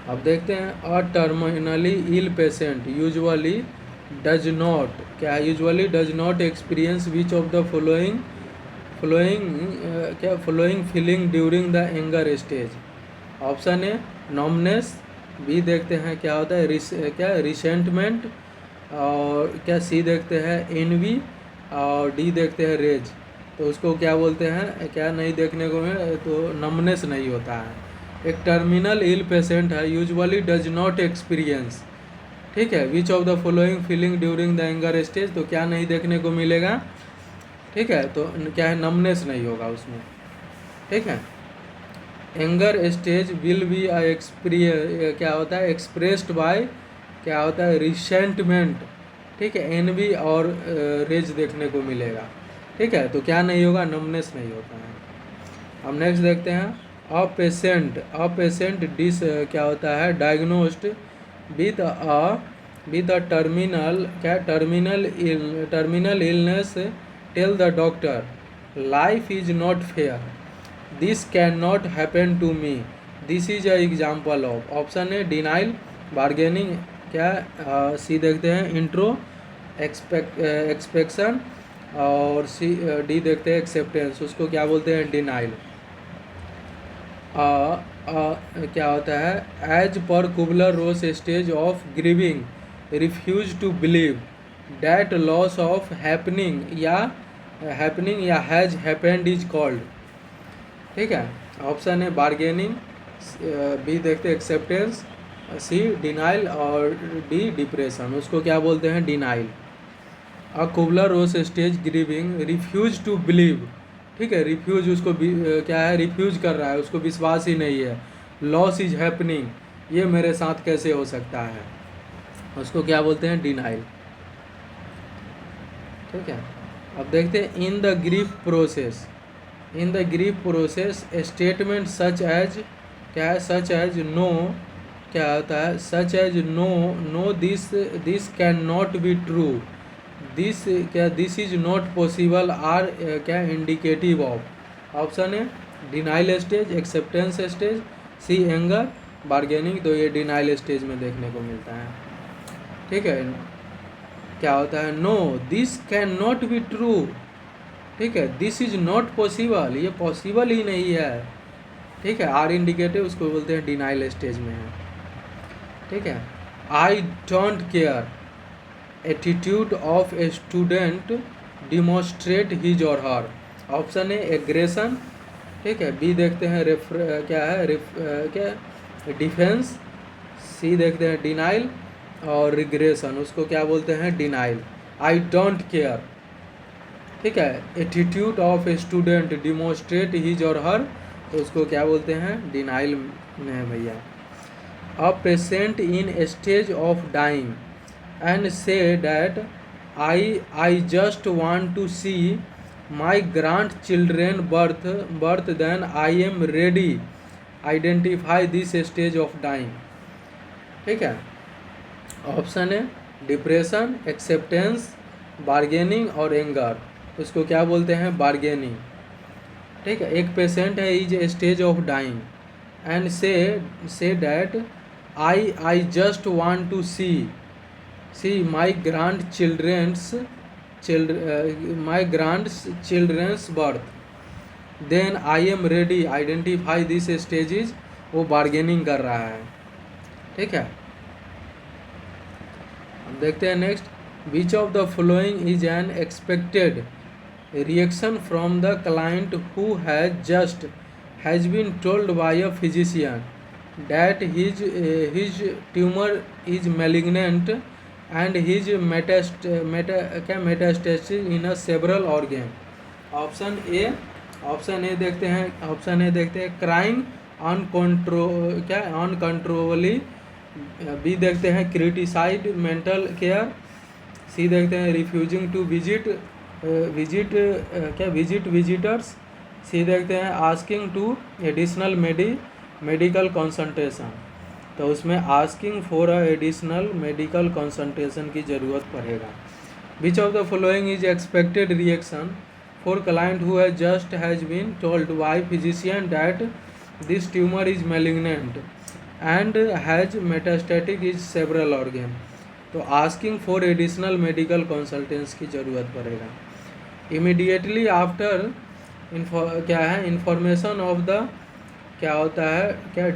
अब देखते हैं a terminally ill patient usually does not क्या usually does not experience which of the following feeling during the anger stage. Option A numbness, B देखते हैं क्या होता है क्या रिसेंटमेंट, और क्या सी देखते हैं एनवी, और डी देखते हैं रेज। तो उसको क्या बोलते हैं, क्या नहीं देखने को मिले तो नमनेस नहीं होता है। एक टर्मिनल इल पेशेंट है यूजुअली डज नॉट एक्सपीरियंस, ठीक है, which of the following feeling during the anger stage, तो क्या नहीं देखने को मिलेगा। ठीक है, तो क्या है नमनेस नहीं होगा उसमें। ठीक है, एंगर स्टेज विल बी क्या होता है एक्सप्रेस्ड बाय क्या होता है रिसेंटमेंट। ठीक है, एनवी और रेज देखने को मिलेगा। ठीक है, तो क्या नहीं होगा नमनेस नहीं होता है। अब नेक्स्ट देखते हैं अ पेशेंट डिस क्या होता है diagnosed with a terminal illness tell the doctor life is not fair, this can not happen to me, this is a example of. Option है डिनाइल, बार्गेनिंग, क्या सी देखते हैं intro expectation, और C D देखते हैं acceptance, उसको क्या बोलते हैं डिनाइल। क्या होता है as per Kubler Ross stage of grieving refuse to believe that loss of happening या हैज हैपेंड इज कॉल्ड। ठीक है, ऑप्शन है बार्गेनिंग, बी देखते हैं एक्सेप्टेंस, सी डिनाइल, और डी डिप्रेशन, उसको क्या बोलते हैं denial. A Kubler Ross stage grieving refuse to believe, ठीक है, रिफ्यूज उसको क्या है रिफ्यूज कर रहा है, उसको विश्वास ही नहीं है। लॉस इज हैपनिंग, ये मेरे साथ कैसे हो सकता है, उसको क्या बोलते हैं डिनाइल। ठीक है, अब देखते हैं in the grief process statement such as क्या है सच एज नो, क्या होता है such as no this can not be true, this is not possible are क्या इंडिकेटिव ऑफ। ऑप्शन है denial stage, acceptance stage, C anger, bargaining, तो ये denial stage में देखने को मिलता है। ठीक है, क्या होता है no this can not be true, ठीक है, दिस इज नॉट पॉसिबल, ये पॉसिबल ही नहीं है। ठीक है, आर इंडिकेटिव उसको बोलते हैं डिनाइल स्टेज में है। ठीक है, I don't care attitude of a student demonstrate his और हर। ऑप्शन है एग्रेशन, ठीक है, बी देखते हैं क्या डिफेंस, सी देखते हैं डिनाइल, और रिग्रेशन, उसको क्या बोलते हैं डिनाइल। आई डोंट केयर, ठीक है, attitude of a student demonstrate his और हर, तो उसको क्या बोलते हैं डिनाइल में है भैया। A patient in stage of dying and say that I just want to see my grandchildren birth then I am ready, identify this stage of dying। ठीक है, ऑप्शन है डिप्रेशन, एक्सेप्टेंस, बार्गेनिंग और anger, उसको क्या बोलते हैं bargaining. ठीक है, एक पेशेंट है is a stage of dying and say that I just want to see my grandchildren's birth then I am ready, identify this stages, वो बार्गेनिंग कर रहा है। ठीक है, हम देखते हैं next which of the following is an expected reaction from the client who has been told by a physician that his tumor is malignant and his metastasis in a several organ. Option A देखते हैं crying अनकंट्रोलली, B देखते हैं criticised mental care, C देखते हैं refusing to visit visitors, C देखते हैं asking to additional medical consultation. तो उसमें asking for additional medical consultation की ज़रूरत पड़ेगा। Which of the following is expected reaction for client who has been told by physician that this tumour is malignant and has metastatic is several organ. तो asking for additional medical consultants की ज़रूरत पड़ेगा। Immediately after information of the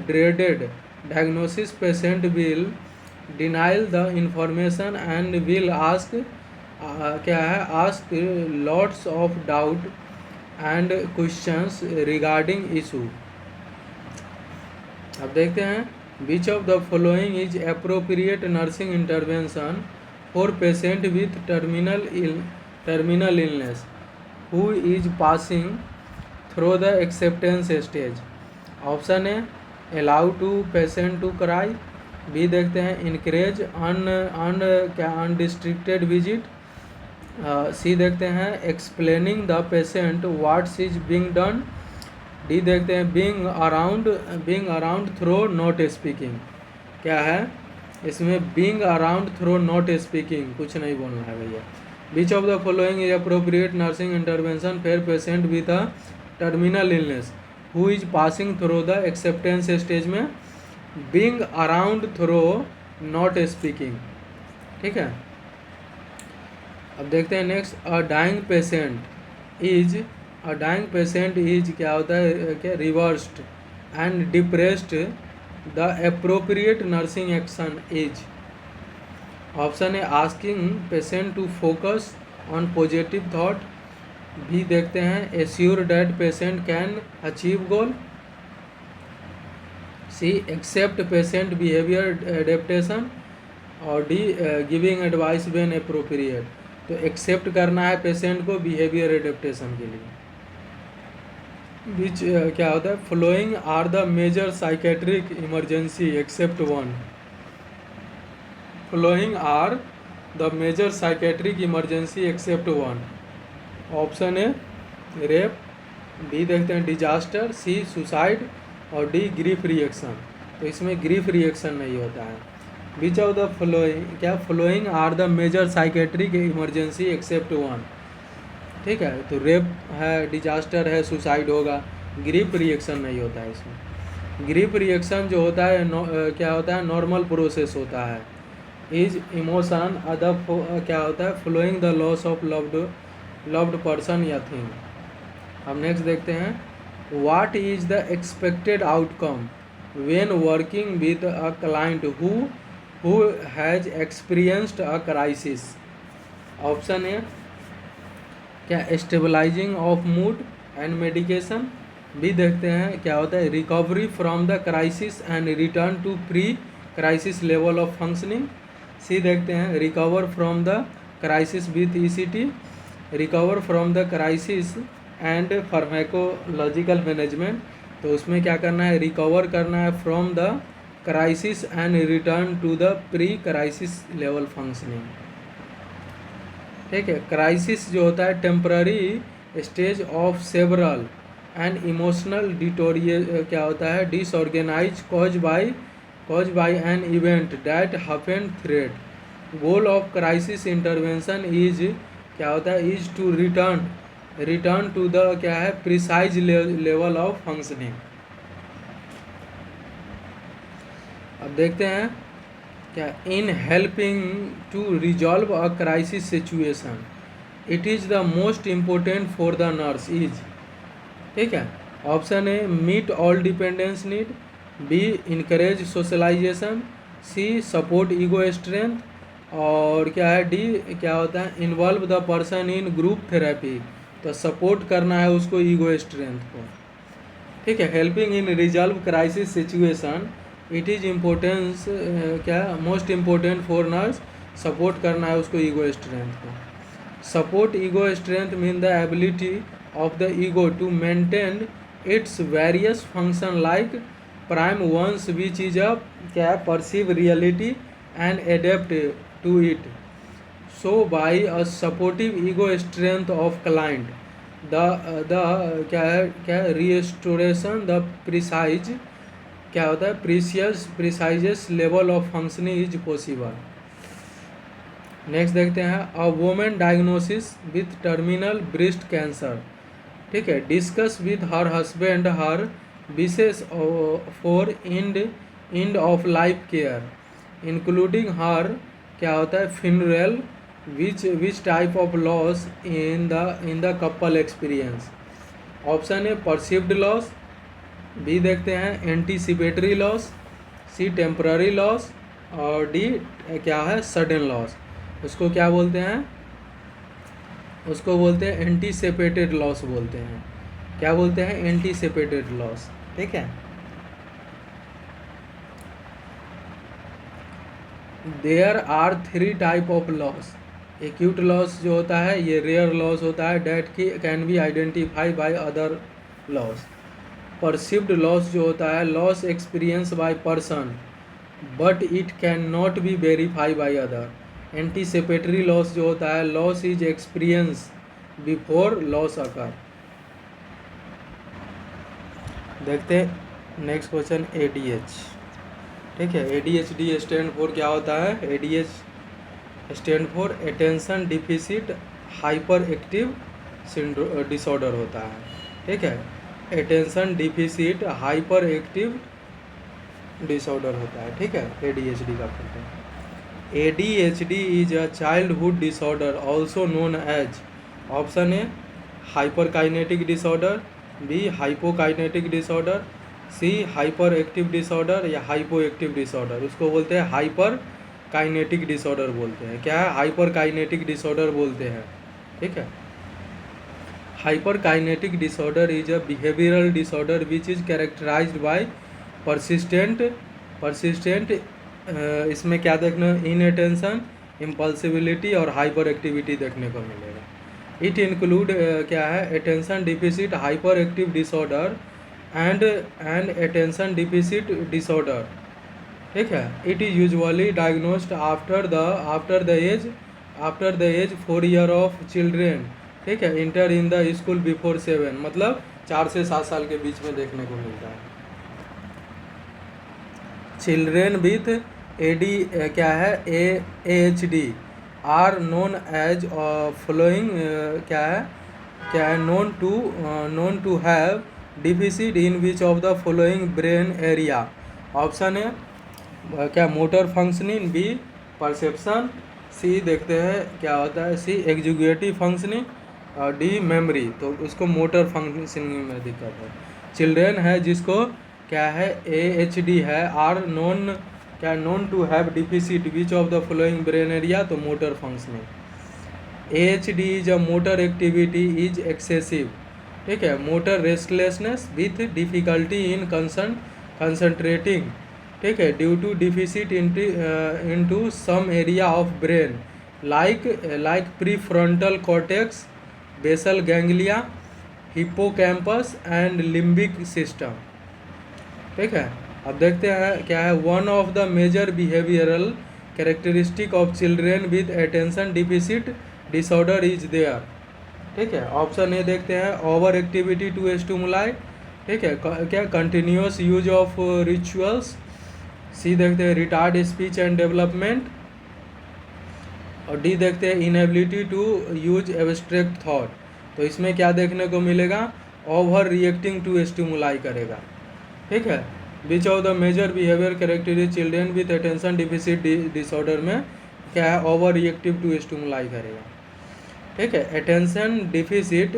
dreaded diagnosis patient will denial the information and will ask lots of doubt and questions regarding issue. अब देखते हैं which of the following is appropriate nursing intervention for patient with terminal illness who is passing through the acceptance stage. Option A allow to patient to cry, B देखते हैं encourage unrestricted visit, C देखते हैं explaining the patient what's is being done, D देखते हैं being around through not speaking. क्या है इसमें? Being around through not speaking, कुछ नहीं बोलना है भैया। Which of the following is appropriate nursing intervention for patient with a terminal illness who is passing through the acceptance stage में being around through not speaking. ठीक है, अब देखते हैं next. A dying patient is क्या होता है, क्या reversed and depressed, the appropriate nursing action is. Option है asking patient to focus on positive thought, B देखते हैं assure that patient can achieve goal, C accept patient behaviour adaptation, और D giving advice when appropriate. तो accept करना है patient को behaviour adaptation के लिए। विच क्या होता है? Following are the major psychiatric emergency except one. Following are the major psychiatric emergency except one. Option A rape, B देखते हैं डिजास्टर, सी सुसाइड, और डी ग्रीफ रिएक्शन। तो इसमें ग्रीफ रिएक्शन नहीं होता है। Which of the following are the major psychiatric emergency except one. ठीक है, तो रेप है, डिजास्टर है, सुसाइड होगा, ग्रीफ रिएक्शन नहीं होता है इसमें। ग्रीफ रिएक्शन जो होता है क्या होता है? नॉर्मल प्रोसेस होता है। इज इमोशन अदर क्या होता है? Following the loss of loved person या थिंग। हम नेक्स्ट देखते हैं what is the expected outcome when working with a client who has experienced a crisis. Option A क्या stabilizing of mood and medication, B देखते हैं क्या होता है recovery from the crisis and return to pre crisis level of functioning, C देखते हैं recover from the crisis with ECT, recover from the crisis and pharmacological management. तो उसमें क्या करना है? रिकवर करना है from the crisis and return to the pre crisis level functioning. ठीक है, क्राइसिस जो होता है temporary stage of several and emotional क्या होता है? Disorganise cause by an event that happened threat. Goal of crisis intervention is क्या होता है? Is to return to the क्या है? Precise level of functioning. अब देखते हैं क्या in helping to resolve a crisis situation it is the most important for the nurse is. ठीक है, option A meet all dependence need, B encourage socialization, C support ego strength, और क्या है D, क्या होता है, involve the person in group therapy, तो support करना है उसको ईगो स्ट्रेंथ को, ठीक है। Helping in resolve crisis situation, it is importance, क्या most important for nurse, support करना है उसको ईगो स्ट्रेंथ को। Support ego strength mean the ability of the ego to maintain its various function like prime ones which is a क्या perceive reality and adapt to it. So by a supportive ego strength of client the क्या restoration the precrisis, क्या होता है, precrisis level of functioning is possible. Next देखते हैं, a women diagnosis with terminal breast cancer, ठीक है, discuss with her husband her wishes for and of life care including her, क्या होता है, funeral, which type of loss in the couple experience. Option A perceived loss, B देखते हैं anticipatory loss, C temporary loss, और D क्या है sudden loss. उसको क्या बोलते हैं, उसको बोलते हैं एंटीसिपेटेड लॉस बोलते हैं। क्या बोलते हैं, एंटीसिपेटेड लॉस, ठीक है। There are 3 type of loss. Acute loss जो होता है ये रेयर लॉस होता है, डेट की can be identify by other loss. Perceived loss जो होता है loss experience by person but it can not be verify by other. Anticipatory loss जो होता है loss is experience before loss occur. देखते हैं नेक्स्ट क्वेश्चन, एडीएच, ठीक है। एडीएचडी स्टैंड फॉर क्या होता है, ADH stand for attention deficit hyperactive disorder होता है, ठीक है। Attention deficit hyperactive disorder होता है, ठीक है, एडीएचडी का full form. ADHD is a childhood disorder also known as, option A hyperkinetic disorder, B hypokinetic disorder, C hyperactive disorder या हाइपो एक्टिव डिसऑर्डर। उसको बोलते हैं हाइपर काइनेटिक डिसऑर्डर बोलते हैं। क्या है, हाइपर काइनेटिक डिसऑर्डर बोलते हैं, ठीक है। Hyperkinetic disorder is a behavioural disorder which is characterised by persistent इसमें क्या देखना, इनअटेंशन, इम्पल्सिबिलिटी और हाइपर एक्टिविटी देखने को मिलेगा। इट इंक्लूड क्या है, attention deficit hyperactive disorder and attention deficit disorder, ठीक है। It is usually diagnosed after the age 4 year of children, ठीक है, enter in the school before 7, मतलब 4 से 7 साल के बीच में देखने को मिलता है। चिल्ड्रेन विथ एडी क्या है, AHD are known as following, क्या है known to have deficit in which of the following brain area. Option है क्या motor functioning, B perception, C देखते हैं क्या होता है, सी एग्जीक्यूटिव फंक्शनिंग, और डी मेमोरी। तो उसको मोटर फंक्शनिंग में दिक्कत है। चिल्ड्रेन है जिसको क्या है AHD है, are known to have deficit which of the following brain area, तो motor functioning. AHD is a motor activity is excessive, ठीक है, motor restlessness with difficulty in concentrating, ठीक है, due to deficit into some area of brain like prefrontal cortex, basal ganglia, hippocampus and limbic system, ठीक है। अब देखते हैं क्या है, one of the major behavioural characteristic of children with attention deficit disorder is there, ठीक है। Option A देखते हैं ओवर एक्टिविटी टू स्टिमुलाई, ठीक है, क्या continuous use of rituals, C देखते हैं रिटार्ड स्पीच एंड डेवलपमेंट, और डी देखते हैं inability to use abstract thought. तो इसमें क्या देखने को मिलेगा, ओवर रिएक्टिंग टू स्टिमुलाई करेगा, ठीक है। Which of the major behaviour characteristic children with attention deficit disorder में क्या है, ओवर रिएक्टिव टू स्टिमुलाई करेगा, ठीक है। Attention deficit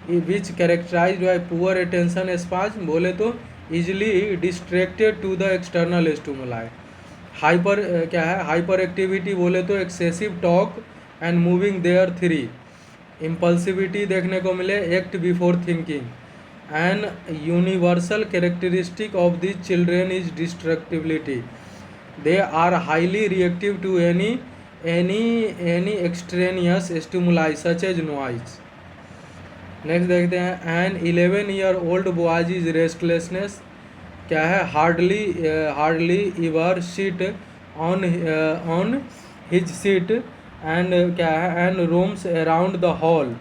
which characterized by poor attention span, बोले तो easily distracted to the external stimuli. Hyper क्या है, हाइपर एक्टिविटी बोले तो excessive talk and moving their three. Impulsivity देखने को मिले act before thinking. An universal characteristic of this children is distractibility. They are highly reactive to any extraneous stimuli such as noise. Next देखते हैं, an 11-year-old boys is restlessness क्या है, hardly इवर seat on his seat and क्या है, and roams around the hall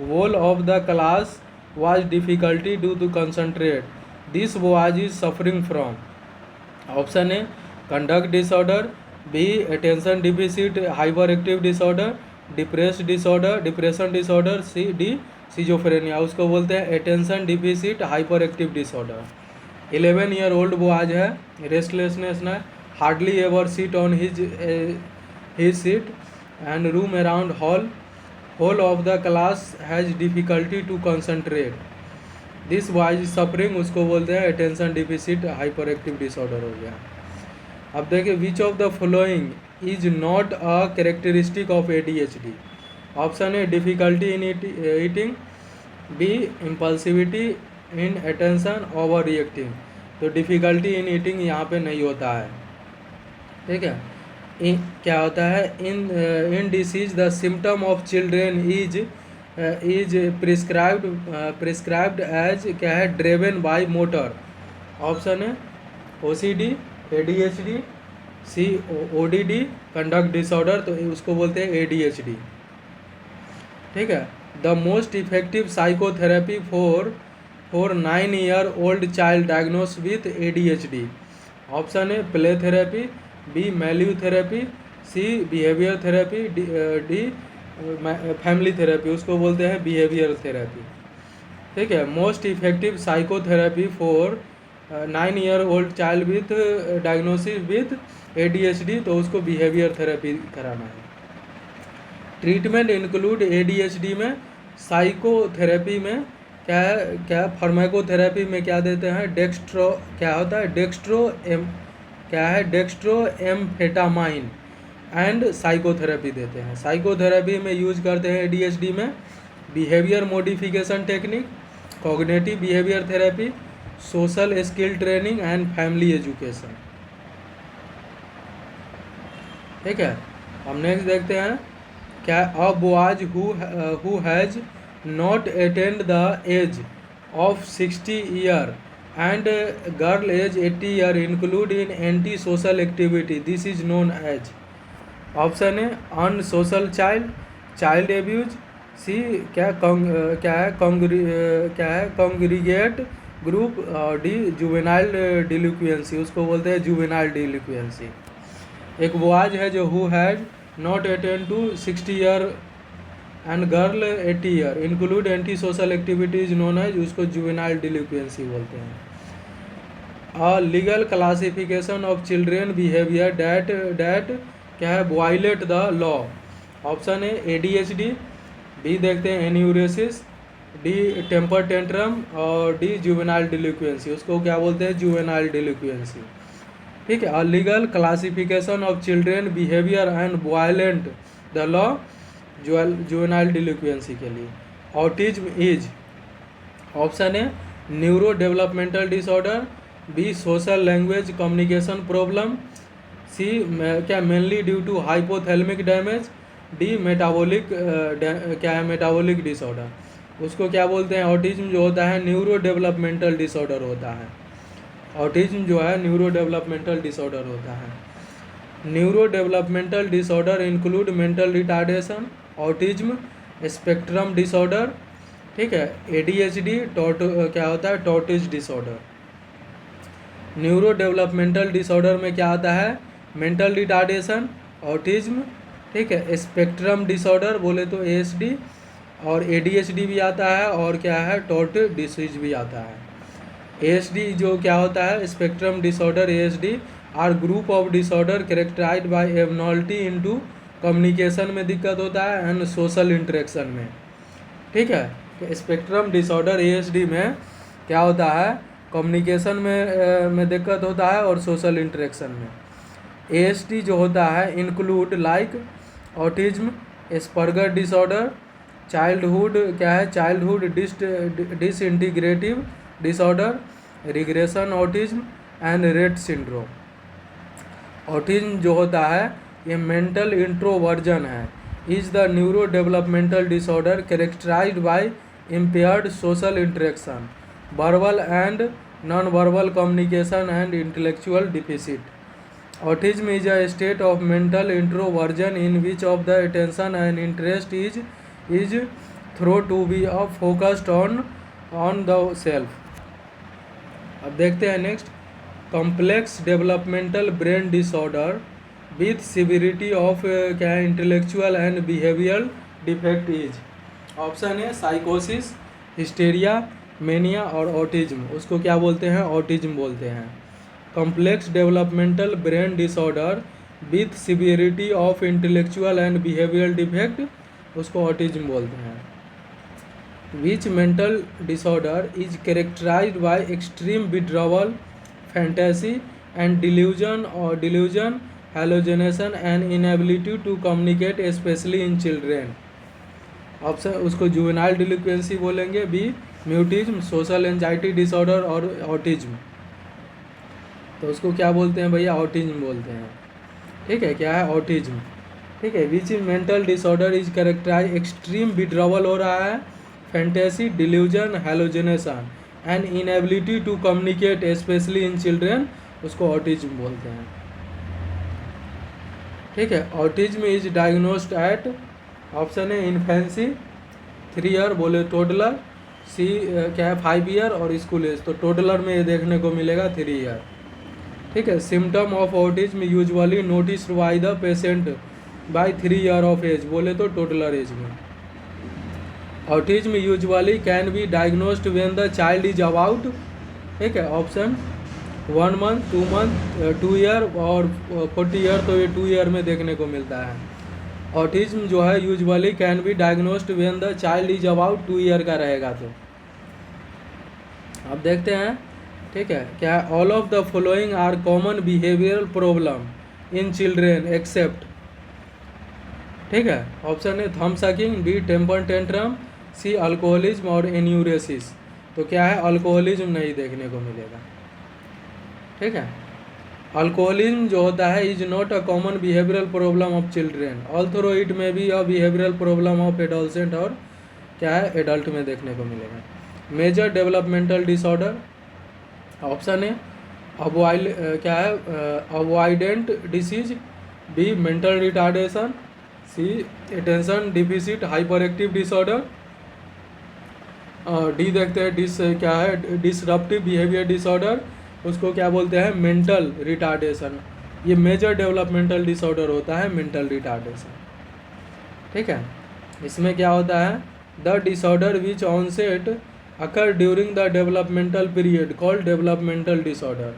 wall of the class was difficulty do to concentrate. This boys is suffering from. Option A conduct disorder, B attention deficit hyperactive disorder, depression disorder, C D schizophrenia. उसको बोलते हैं attention deficit hyperactive disorder. 11-year-old boys है, restlessness ना, hardly ever seat on his seat and room around hall of the class has difficulty to concentrate. This boys suffering, उसको बोलते हैं attention deficit hyperactive disorder हो गया। अब देखिए, which of the following is not a characteristic of ADHD। Option A difficulty in eating, B impulsivity in attention, overreacting. तो difficulty in eating यहाँ पे नहीं होता है, ठीक है। क्या होता है, in disease the symptom of children is prescribed as क्या है, ड्रेवन बाय मोटर। ऑप्शन है OCD, ADHD, C ODD, conduct disorder, तो उसको बोलते हैं ADHD, ठीक है। The most effective psychotherapy for 9-year-old child diagnose with ADHD। Option A play therapy, B milieu therapy, C behaviour therapy, D family therapy. उसको बोलते हैं बिहेवियर थेरेपी, ठीक है। Most effective psychotherapy for 9-year-old child with diagnosis with ADHD, तो उसको behaviour therapy कराना है। Treatment include ADHD में साइकोथेरेपी में क्या फार्माकोथेरेपी में क्या देते हैं, क्या होता है, डेक्स्ट्रो एम्फेटामाइन एंड साइकोथेरेपी देते हैं। साइकोथेरेपी में यूज करते हैं ADHD में behaviour modification technique, cognitive behaviour therapy, social skill training and family education, ठीक है। हम नेक्स्ट देखते हैं, क्या a boys who has not attend the age of 60 year and girl age 80 year include in antisocial activity, this is known as. Option है unsocial child abuse, C क्या है congregate group, D juvenile delinquency. उसको बोलते हैं juvenile delinquency. एक boys है जो who has not attend to 60 year and girl 80 year include antisocial activities known as, उसको जुवेनाइल डिलिक्वेंसी बोलते हैं। A legal classification of children behaviour that क्या है, वायलेट द लॉ। ऑप्शन है ADHD, बी देखते हैं एन्यूरेसिस, डी टेम्पर टेंट्रम, और डी जुवेनाइल डिलिक्वेंसी। उसको क्या बोलते हैं, जुवेनाइल डिलिक्वेंसी, ठीक है। Legal classification of children behaviour and violent the law, juvenile delinquency के लिए। ऑटिज्म इज, ऑप्शन है neuro developmental disorder, B social language communication problem, C क्या mainly due to hypothalamic damage, D metabolic क्या है, metabolic disorder. उसको क्या बोलते हैं, ऑटिज्म जो होता है न्यूरो डेवलपमेंटल डिसऑर्डर होता है। ऑटिज्म जो है न्यूरो डेवलपमेंटल डिसऑर्डर होता है। Neuro developmental disorder include mental retardation, autism, spectrum disorder, ठीक है। ADHD क्या होता है, टॉर्टिज डिसऑर्डर। न्यूरो डेवलपमेंटल डिसऑर्डर में क्या आता है, मेंटल रिटार्डेशन, ऑटिज्म, ठीक है। स्पेक्ट्रम डिसऑर्डर बोले तो ASD, और ADHD भी आता है, और क्या है, टॉर्ट डिसीज भी आता है। ASD जो क्या होता है, spectrum disorder ASD are group of disorder characterised by abnormality into communication में दिक्कत होता है एंड सोशल इंटरेक्शन में, ठीक है। तो स्पेक्ट्रम डिसऑर्डर ASD में क्या होता है, कम्युनिकेशन में दिक्कत होता है और सोशल इंटरेक्शन में। ASD जो होता है include like autism, Asperger disorder, childhood क्या है, childhood disintegrative disorder, regression autism and Rett syndrome. Autism जो होता है ये मेंटल इंट्रोवर्जन है, is the neuro developmental disorder characterised by impaired social interaction, verbal and non-verbal communication and intellectual deficit. Autism is a state of mental introversion in which of the attention and interest is thought to be focused on the self. अब देखते हैं next, complex developmental brain disorder with severity of क्या है intellectual and behavioural defect is. Option है साइकोसिस, hysteria, mania और autism. उसको क्या बोलते हैं, ऑटिज्म बोलते हैं। Complex developmental brain disorder with severity of intellectual and behavioural defect उसको ऑटिज्म बोलते हैं। Which mental disorder is characterised by extreme withdrawal, fantasy and delusion hallucination and inability to communicate specially in children. Option उसको juvenile delinquency बोलेंगे, B mutism, social anxiety disorder और autism. तो उसको क्या बोलते हैं भैया, ऑटिज्म बोलते हैं। ठीक है, क्या है ऑटिज्म। ठीक है, which mental disorder is characterise extreme withdrawal हो रहा है, fantasy, delusion, hallucination and inability to communicate specially in children, उसको ऑटिज्म बोलते हैं। ठीक है, autism is diagnosed at, option है इन्फेंसी, 3 ईयर बोले टोडलर, सी क्या है 5 ईयर और स्कूल एज। तो टोडलर में ये देखने को मिलेगा 3 ईयर। ठीक है, symptom of autism usually notice by the patient by 3 year of age बोले तो टोडलर एज में। Autism usually can be diagnosed when the child is about, ठीक है, ऑप्शन 1 मंथ, 2 मंथ, 2 ईयर और 40 ईयर। तो ये 2 ईयर में देखने को मिलता है। ऑटिज्म जो है usually can be diagnosed when the child is about 2 year का रहेगा। तो अब देखते हैं, ठीक है, क्या है, all of the following are common behavioural problem in children except, ठीक है, ऑप्शन है thumb sucking, B temper tantrum, C alcoholism और एन्यूरेसिस। तो क्या है, अल्कोहलिज्म नहीं देखने को मिलेगा। ठीक है, अल्कोहलिज्म जो होता है is not a common behavioural problem of children, although it may be a behavioural problem of adolescent और क्या है एडल्ट में देखने को मिलेगा। मेजर डेवलपमेंटल डिसऑर्डर, ऑप्शन है क्या है avoidant disease, B mental retardation, C attention deficit hyperactive disorder, D देखते हैं क्या है डिसरप्टिव बिहेवियर डिसऑर्डर, उसको क्या बोलते हैं मेंटल रिटार्डेशन। ये मेजर डेवलपमेंटल डिसऑर्डर होता है मेंटल रिटार्डेशन। ठीक है, इसमें क्या होता है, the disorder which onset occur during the developmental period called developmental disorder.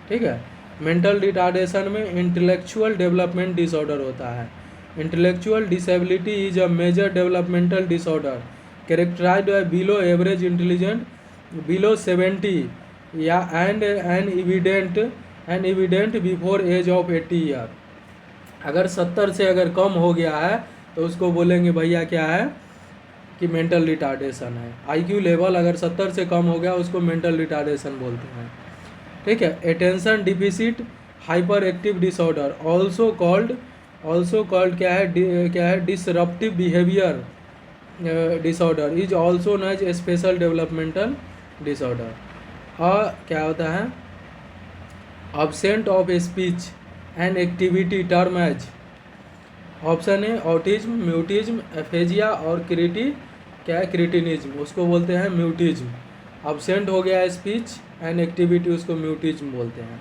ठीक है, मेंटल रिटार्डेशन में इंटेलेक्चुअल डेवलपमेंट डिसऑर्डर होता है। Intellectual disability is a major developmental disorder characterised by below average intelligent, below 70 या and an evident before age of 80 year. अगर 70 से अगर कम हो गया है तो उसको बोलेंगे भैया क्या है कि मेंटल रिटार्डेशन है। आईक्यू लेवल अगर 70 से कम हो गया उसको मेंटल रिटार्डेशन बोलते हैं। ठीक है, attention deficit hyperactive disorder also called क्या है disruptive behaviour disorder is also known as special developmental disorder. क्या होता है absent of speech and activity term as, option है ऑटिज्म, म्यूटिज्म, एफेजिया और क्रिटिनिज्म, उसको बोलते हैं म्यूटिज्म। अब्सेंट हो गया स्पीच एंड एक्टिविटी, उसको म्यूटिज्म बोलते हैं।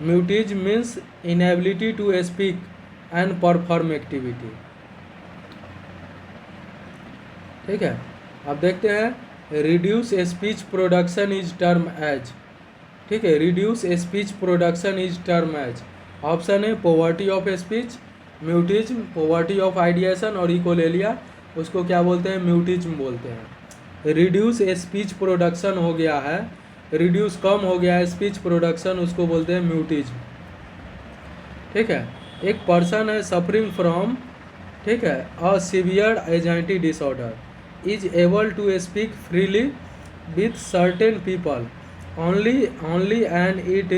Mutism means inability to speak and perform activity. ठीक है, अब देखते हैं reduce speech production is term as. ठीक है, reduce speech production is term as, option है poverty of speech, mutism, poverty of ideation और इकोलेलिया, उसको क्या बोलते हैं म्यूटिज्म बोलते हैं। रिड्यूस स्पीच प्रोडक्शन हो गया है, रिड्यूस कम हो गया है स्पीच प्रोडक्शन, उसको बोलते हैं म्यूटिज्म। ठीक है। एक पर्सन है सफरिंग फ्रॉम, ठीक है, a severe anxiety disorder is able to speak freely with certain people only and it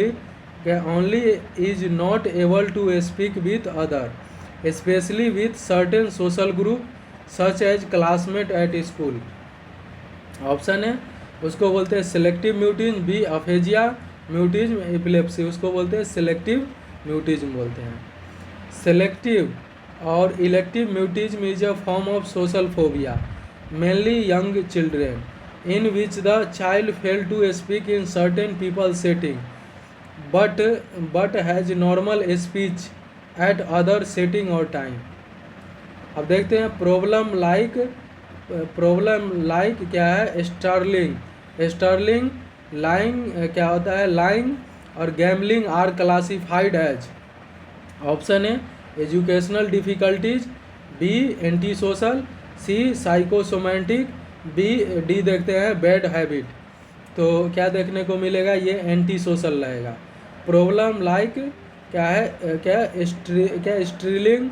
only is not able to speak with other specially with certain social group such as classmate at school. Option है उसको बोलते हैं selective mutism, B aphasia mutism, epilepsy, उसको बोलते हैं selective mutism बोलते हैं। Selective और elective mutism is a form of social phobia mainly young children in which the child failed to speak in certain people setting but has normal speech at other setting or time। अब देखते हैं problem like क्या है, Stirling lying क्या होता है, lying और gambling are classified as. Option है educational difficulties, B anti social, C psychosomatic, D देखते हैं बैड हैबिट। तो क्या देखने को मिलेगा, ये एंटी सोशल रहेगा। प्रॉब्लम लाइक क्या है, क्या स्ट्रीलिंग,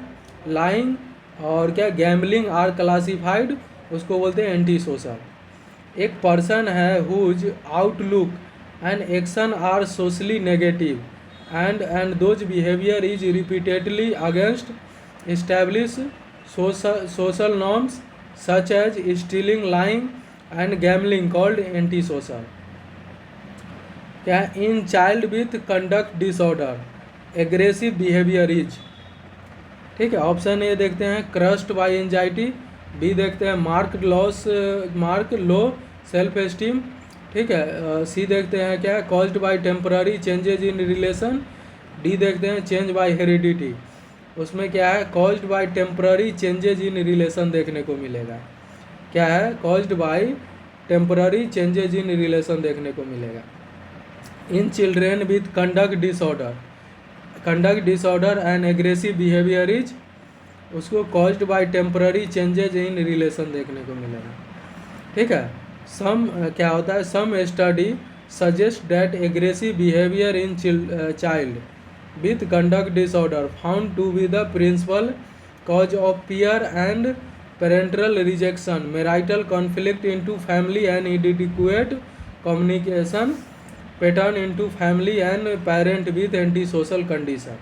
लाइंग और क्या गैम्बलिंग आर क्लासिफाइड, उसको बोलते हैं एंटी सोशल। एक पर्सन है whose outlook and action are socially negative and those behavior is repeatedly against established social norms such as stealing, lying and gambling called antisocial। क्या in child with conduct disorder aggressive behavior is, ठीक है। Option A देखते हैं crust bye anxiety, B देखते हैं mark low self esteem, ठीक है। सी देखते हैं क्या caused by temporary changes in relation, D देखते हैं चेंज बाय हेरिडिटी, उसमें क्या है caused by temporary changes in relation देखने को मिलेगा। क्या है caused by temporary changes in relation देखने को मिलेगा। In children with conduct disorder and aggressive behaviour is, उसको caused by temporary changes in relation देखने को मिलेगा, ठीक है। सम क्या होता है, some study suggest that aggressive behaviour in child with conduct disorder found to be the principal cause of fear and parental rejection, marital conflict into family and inadequate communication pattern into family and parent with antisocial condition.